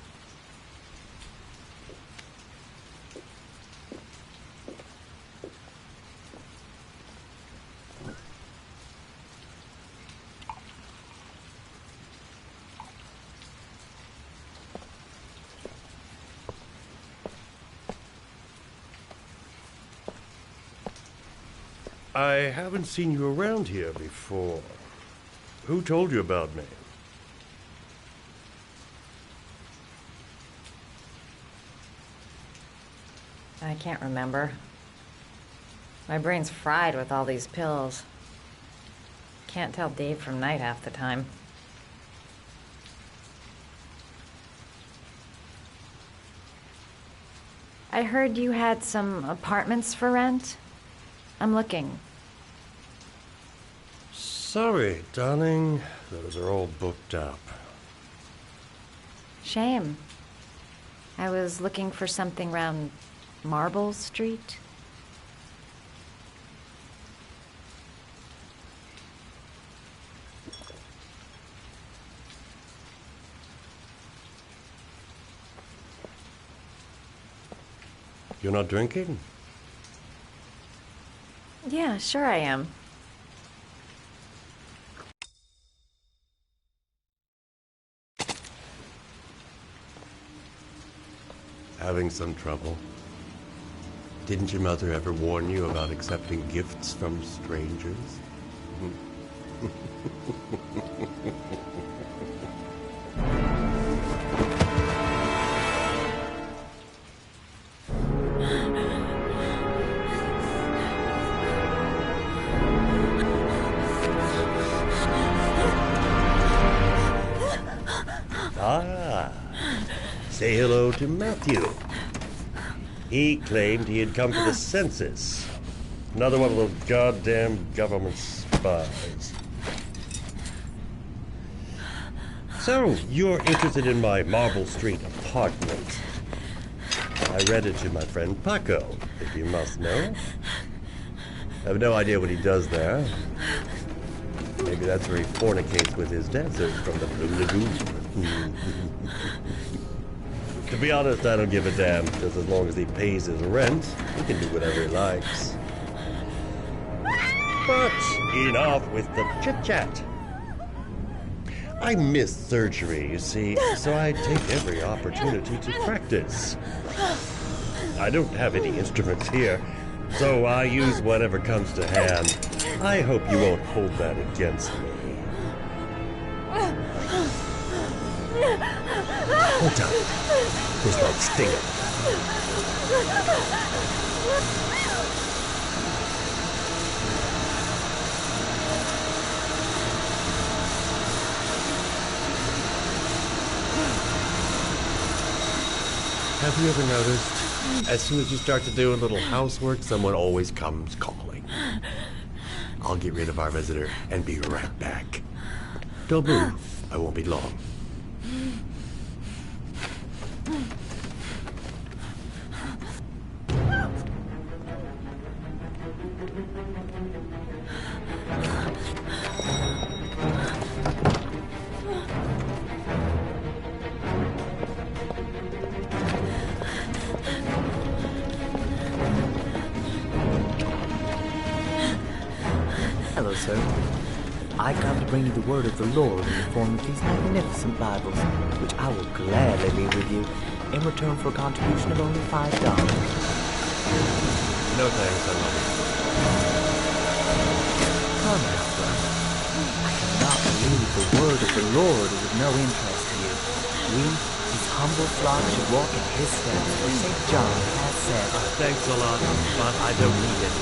I haven't seen you around here before. Who told you about me? I can't remember. My brain's fried with all these pills. Can't tell day from night half the time. I heard you had some apartments for rent. I'm looking. Sorry, darling. Those are all booked up. Shame. I was looking for something around Marble Street. You're not drinking? Yeah, sure I am. Having some trouble? Didn't your mother ever warn you about accepting gifts from strangers? Say hello to Matthew. He claimed he had come for the census. Another one of those goddamn government spies. So, you're interested in my Marble Street apartment. I read it to my friend Paco, if you must know. I have no idea what he does there. Maybe that's where he fornicates with his dancers from the Blue Lagoon. To be honest, I don't give a damn. Just as long as he pays his rent, he can do whatever he likes. But enough with the chit-chat. I miss surgery, you see, so I take every opportunity to practice. I don't have any instruments here, so I use whatever comes to hand. I hope you won't hold that against me. Hold up. This might sting him. Have you ever noticed, as soon as you start to do a little housework, someone always comes calling? I'll get rid of our visitor and be right back. Don't move. I won't be long. Hello, sir. I come to bring you the word of the Lord in the form of these magnificent Bibles, which I will gladly leave with you in return for a contribution of only $5. No thanks, I love it. Come now, son. I cannot believe the word of the Lord is of no interest to you. We, his humble flock, should walk in his steps, for St. John has said. Thanks a lot, but I don't need it.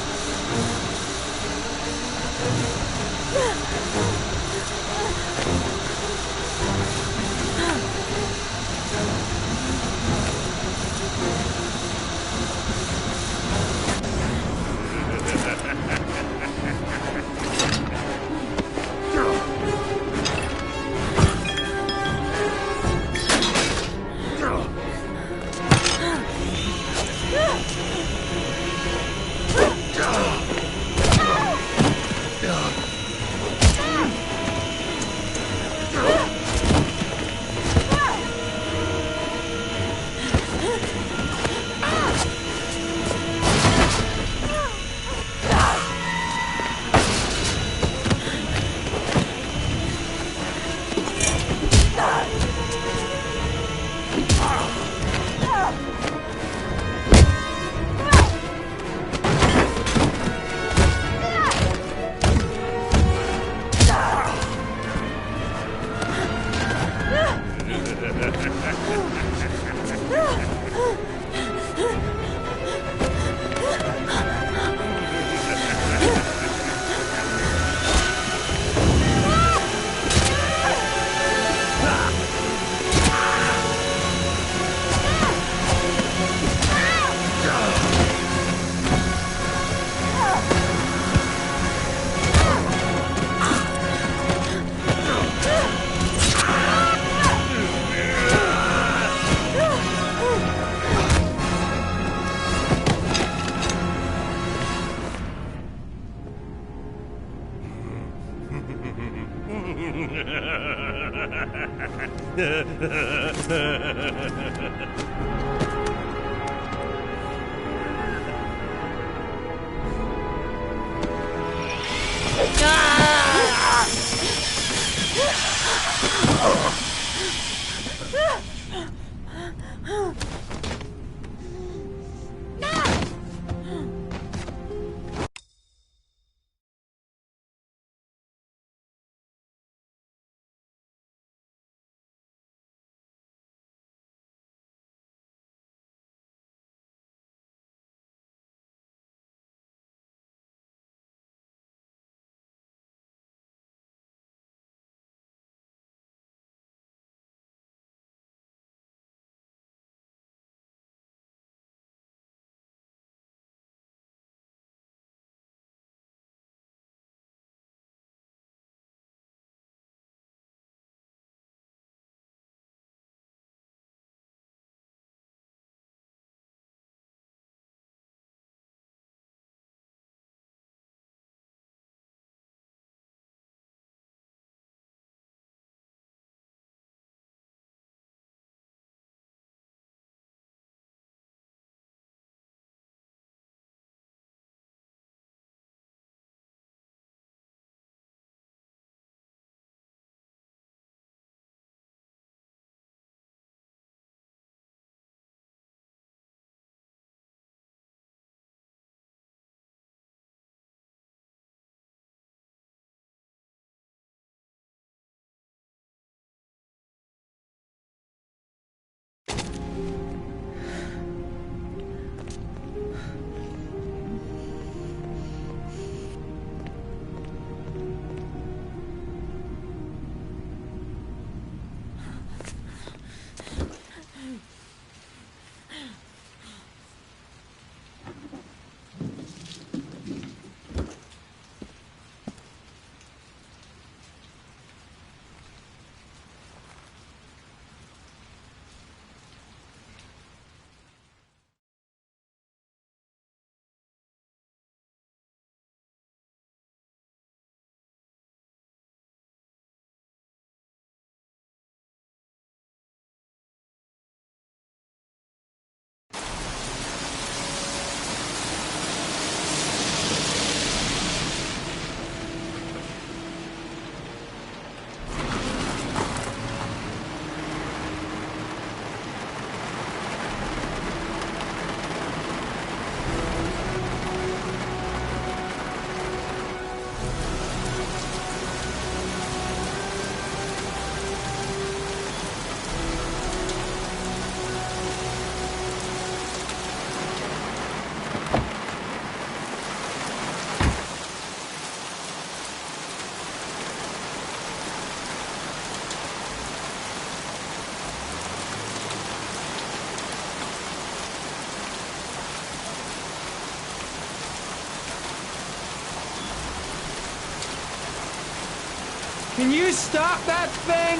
Can you stop that thing?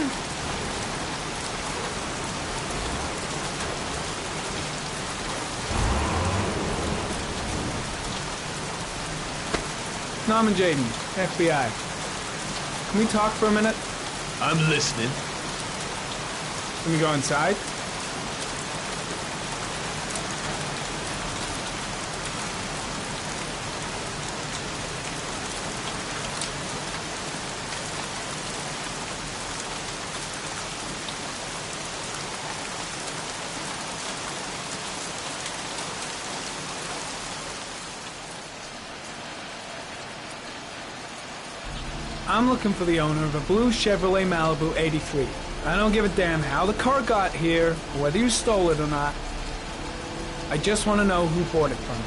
Norman Jaden, FBI. Can we talk for a minute? I'm listening. Can we go inside? I'm looking for the owner of a blue Chevrolet Malibu 83. I don't give a damn how the car got here, or whether you stole it or not. I just want to know who bought it from you.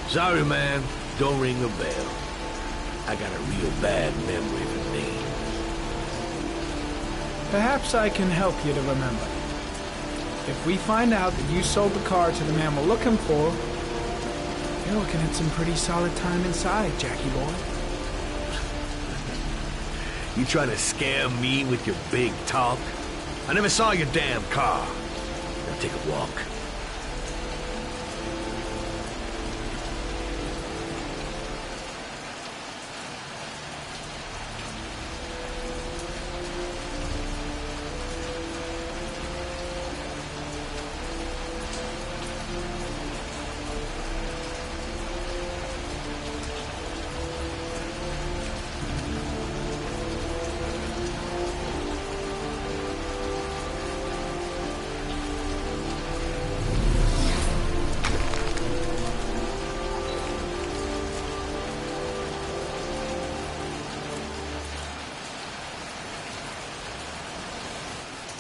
Sorry, man. Don't ring a bell. I got a real bad memory for names. Perhaps I can help you to remember. If we find out that you sold the car to the man we're looking for, you're looking at some pretty solid time inside, Jackie boy. You trying to scare me with your big talk? I never saw your damn car. Now take a walk.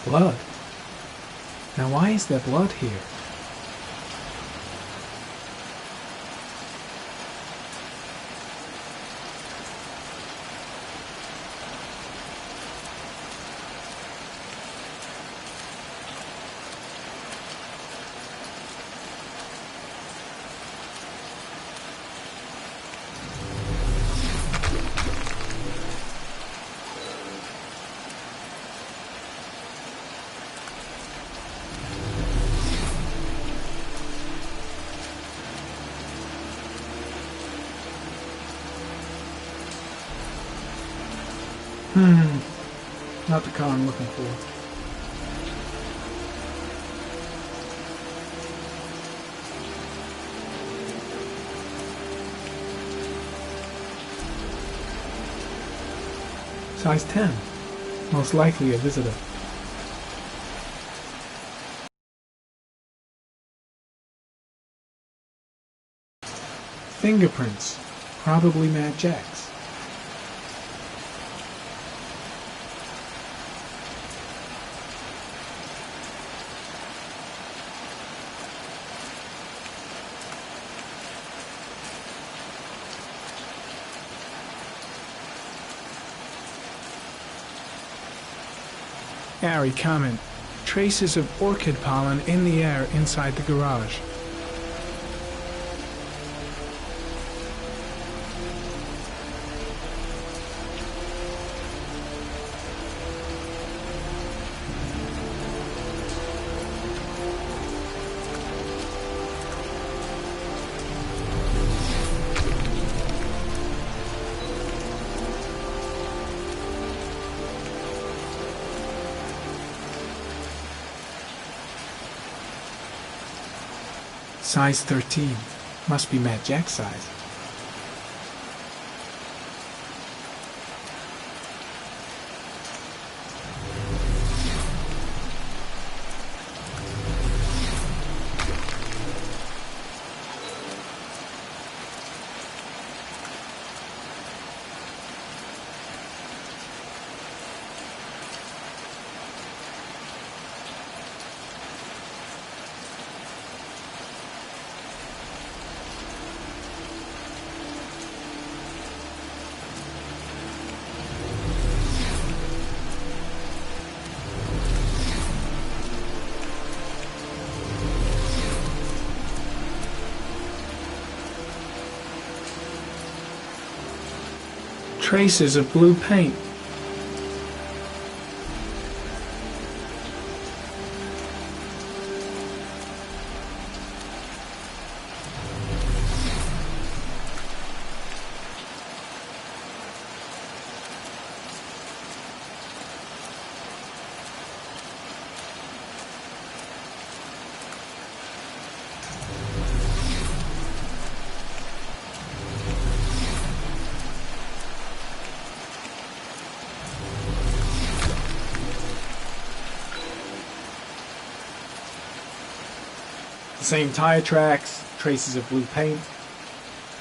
Blood? Now why is there blood here? Not the car I'm looking for. Size 10. Most likely a visitor. Fingerprints. Probably Mad Jack's. Harry, comment. Traces of orchid pollen in the air inside the garage. Size 13. Must be Mad Jack's size. Traces of blue paint. The same tire tracks, traces of blue paint.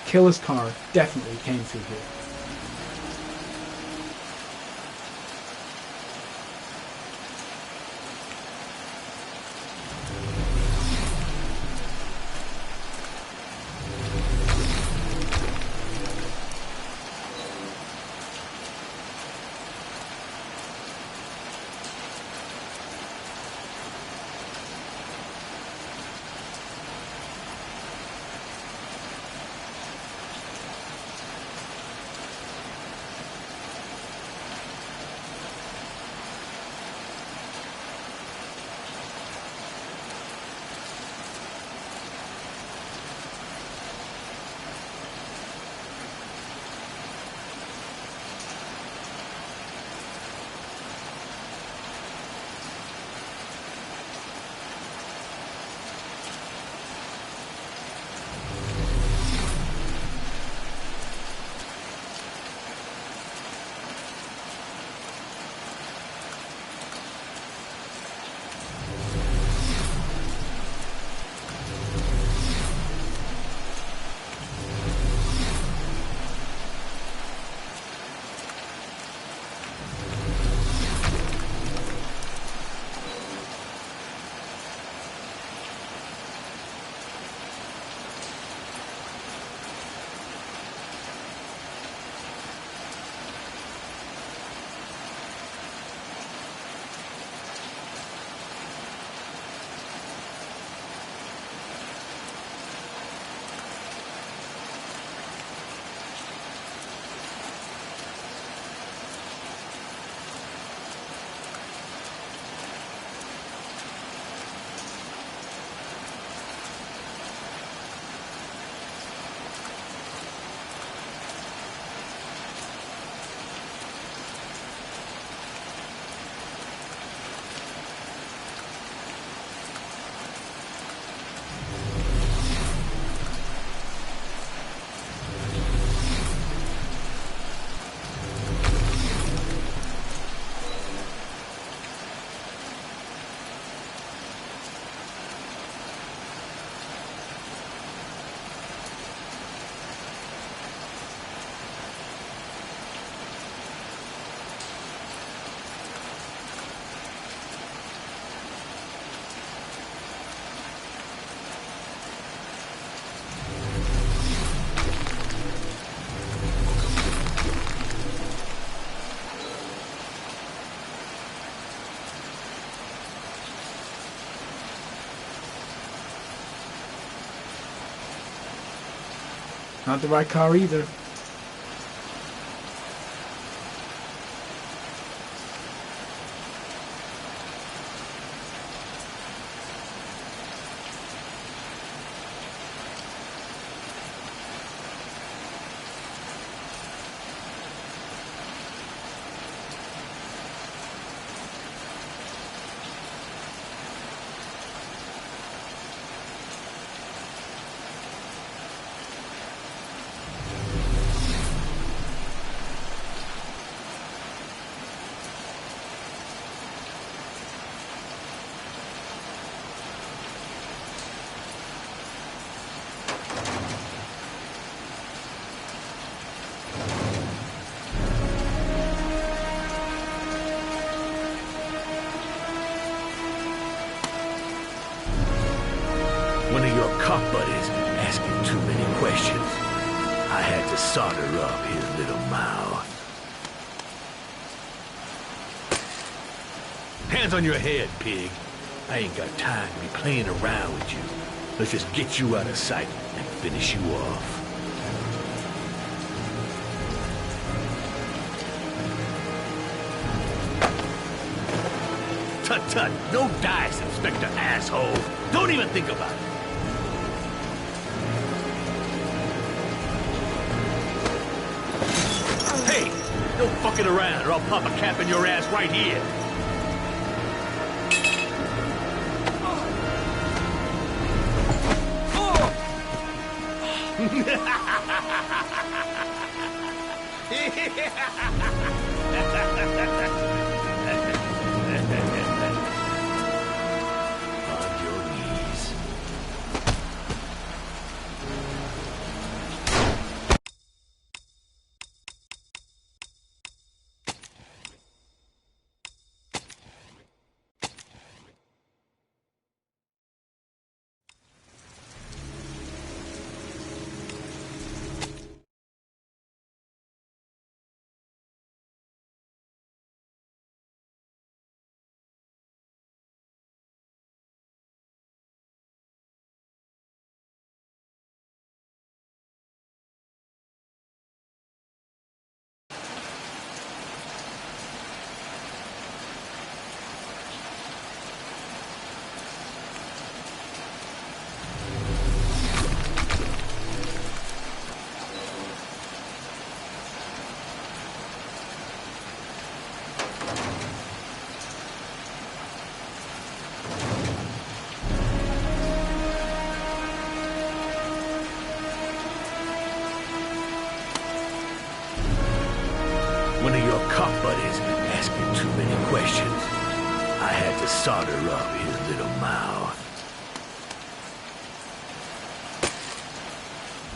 Killer's car definitely came through here. Not the right car either. One of your cop buddies asking too many questions. I had to solder up his little mouth. Hands on your head, pig. I ain't got time to be playing around with you. Let's just get you out of sight and finish you off. Tut tut. No dice, Inspector asshole. Don't even think about it. Hey, no fucking around or I'll pop a cap in your ass right here. On your knees. One of your cop buddies asking too many questions. I had to solder up his little mouth.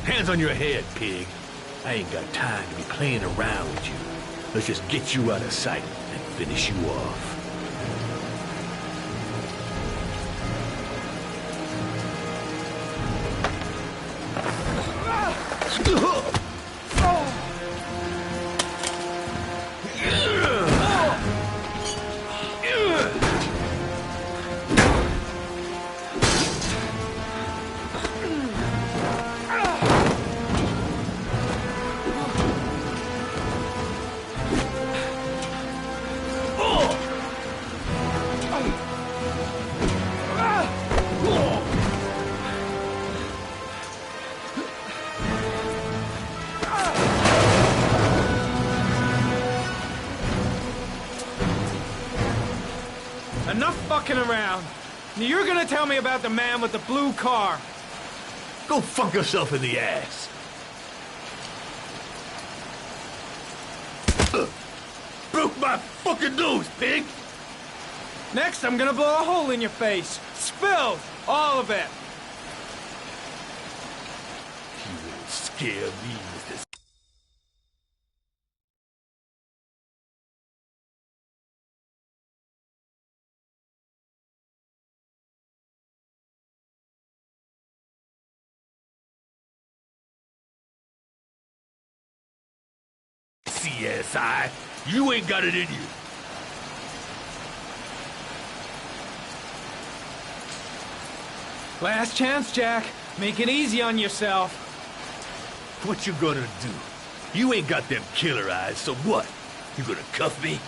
Hands on your head, pig. I ain't got time to be playing around with you. Let's just get you out of sight and finish you off. Enough fucking around. Now you're gonna tell me about the man with the blue car. Go fuck yourself in the ass. Broke my fucking nose, pig! Next, I'm gonna blow a hole in your face. Spilled! All of it! You won't scare me with this. CSI, you ain't got it in you. Last chance, Jack. Make it easy on yourself. What you gonna do? You ain't got them killer eyes, so what? You gonna cuff me?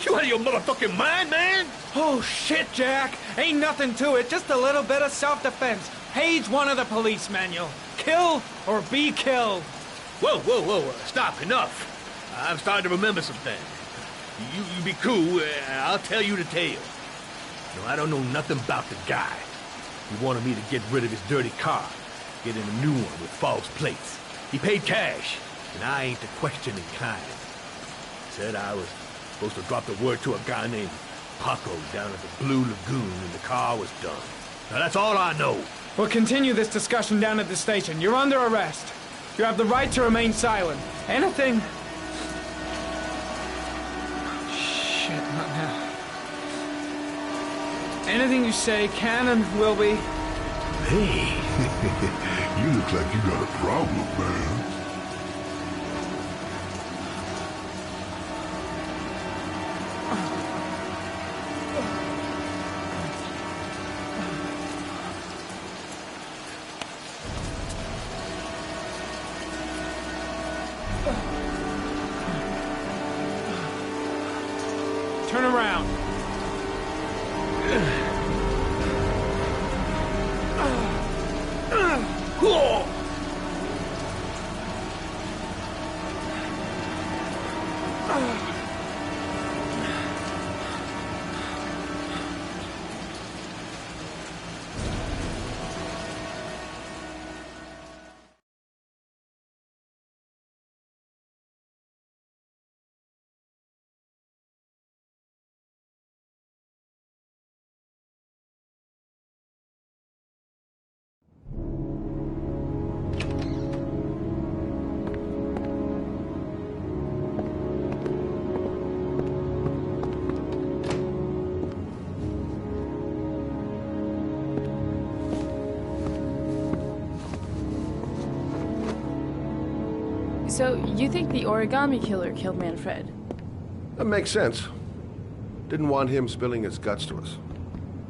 You out of your motherfucking mind, man? Oh, shit, Jack. Ain't nothing to it. Just a little bit of self-defense. Page 1 of the police manual. Kill or be killed. Whoa, whoa, whoa. Stop. Enough. I'm starting to remember some things. You be cool. I'll tell you the tale. No, I don't know nothing about the guy. He wanted me to get rid of his dirty car. Get in a new one with false plates. He paid cash, and I ain't the questioning kind. Said I was supposed to drop the word to a guy named Paco down at the Blue Lagoon, and the car was done. Now that's all I know. We'll continue this discussion down at the station. You're under arrest. You have the right to remain silent. Anything... Shit, not now. Anything you say can and will be... Hey, you look like you got a problem, man. Turn around. So, you think the origami killer killed Manfred? That makes sense. Didn't want him spilling his guts to us.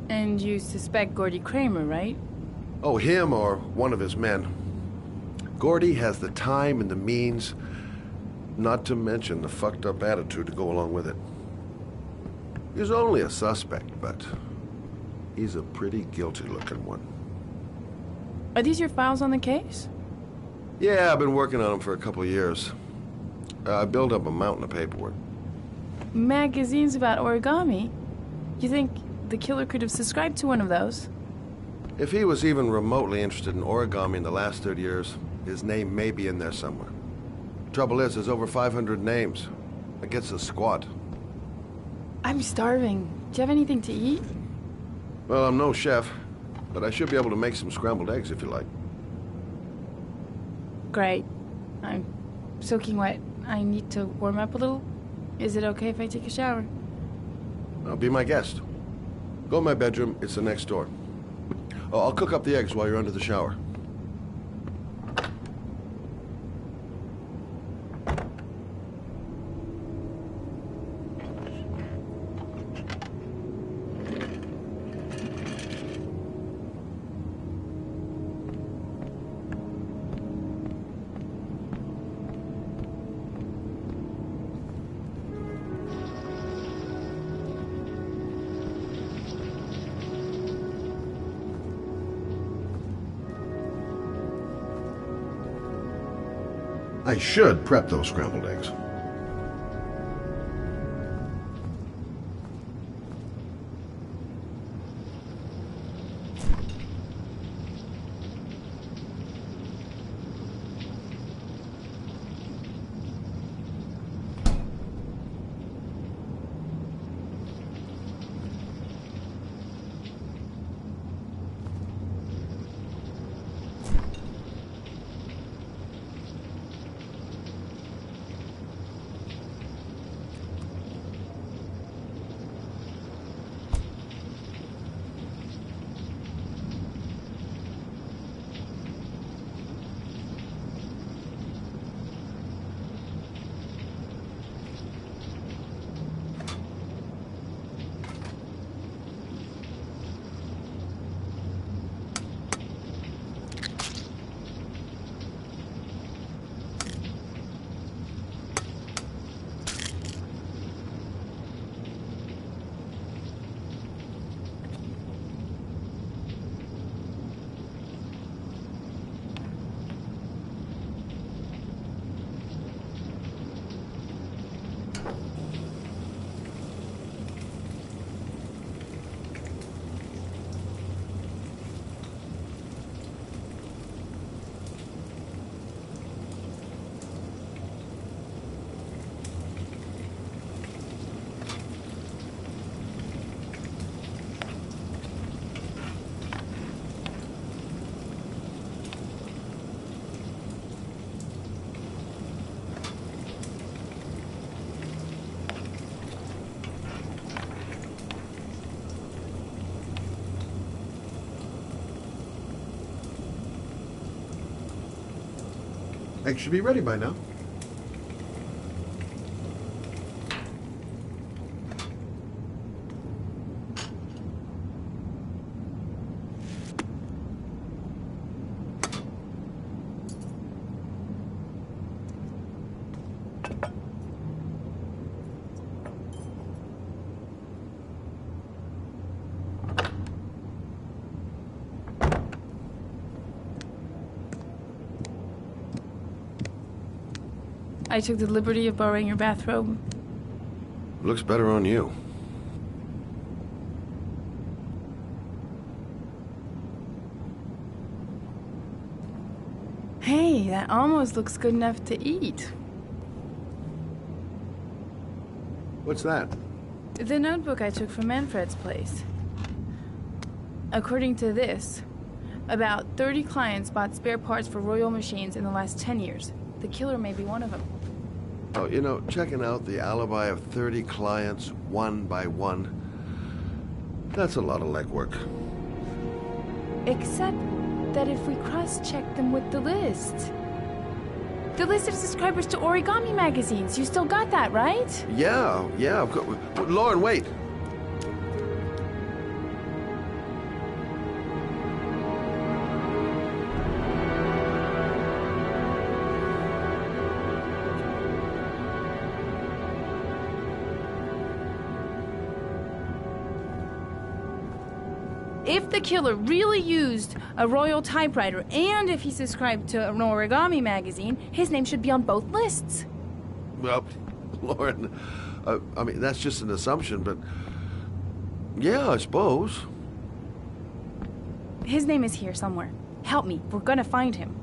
And you suspect Gordy Kramer, right? Oh, him or one of his men. Gordy has the time and the means, not to mention the fucked up attitude to go along with it. He's only a suspect, but he's a pretty guilty-looking one. Are these your files on the case? Yeah, I've been working on him for a couple of years. I built up a mountain of paperwork. Magazines about origami? You think the killer could have subscribed to one of those? If he was even remotely interested in origami in the last 30 years, his name may be in there somewhere. Trouble is, there's over 500 names. That gets us squat. I'm starving. Do you have anything to eat? Well, I'm no chef, but I should be able to make some scrambled eggs if you like. Great. I'm soaking wet. I need to warm up a little. Is it okay if I take a shower? Be my guest. Go in my bedroom. It's the next door. Oh, I'll cook up the eggs while you're under the shower. I should prep those scrambled eggs. Eggs should be ready by now. I took the liberty of borrowing your bathrobe. Looks better on you. Hey, that almost looks good enough to eat. What's that? The notebook I took from Manfred's place. According to this, about 30 clients bought spare parts for Royal machines in the last 10 years. The killer may be one of them. Oh, you know, checking out the alibi of 30 clients one by one, that's a lot of legwork. Except that if we cross-check them with the list. The list of subscribers to origami magazines. You still got that, right? Yeah, of course. Lauren, wait. If the killer really used a Royal typewriter and if he subscribed to an origami magazine, his name should be on both lists. Well, Lauren, I mean, that's just an assumption, but yeah, I suppose. His name is here somewhere. Help me. We're gonna find him.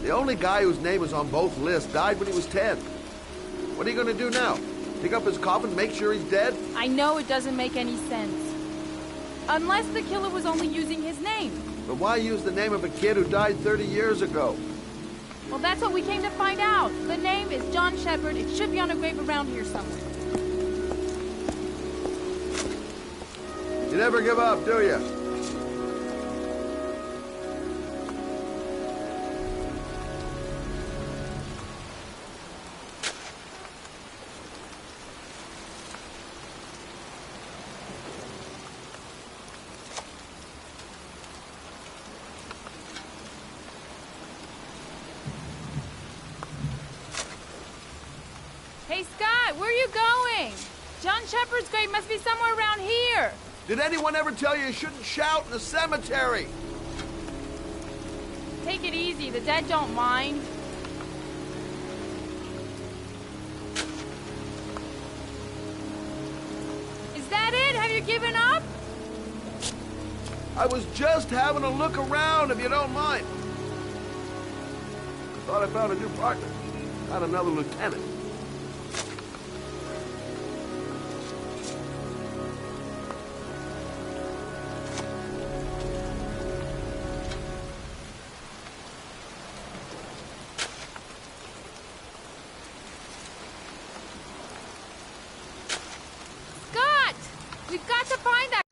The only guy whose name is on both lists died when he was 10. What are you going to do now? Pick up his coffin, make sure he's dead? I know it doesn't make any sense. Unless the killer was only using his name. But why use the name of a kid who died 30 years ago? Well, that's what we came to find out. The name is John Shepard. It should be on a grave around here somewhere. You never give up, do you? Hey, Scott, where are you going? John Shepard's grave must be somewhere around here. Did anyone ever tell you shouldn't shout in the cemetery? Take it easy. The dead don't mind. Is that it? Have you given up? I was just having a look around, if you don't mind. I thought I found a new partner. Not another lieutenant. We've got to find that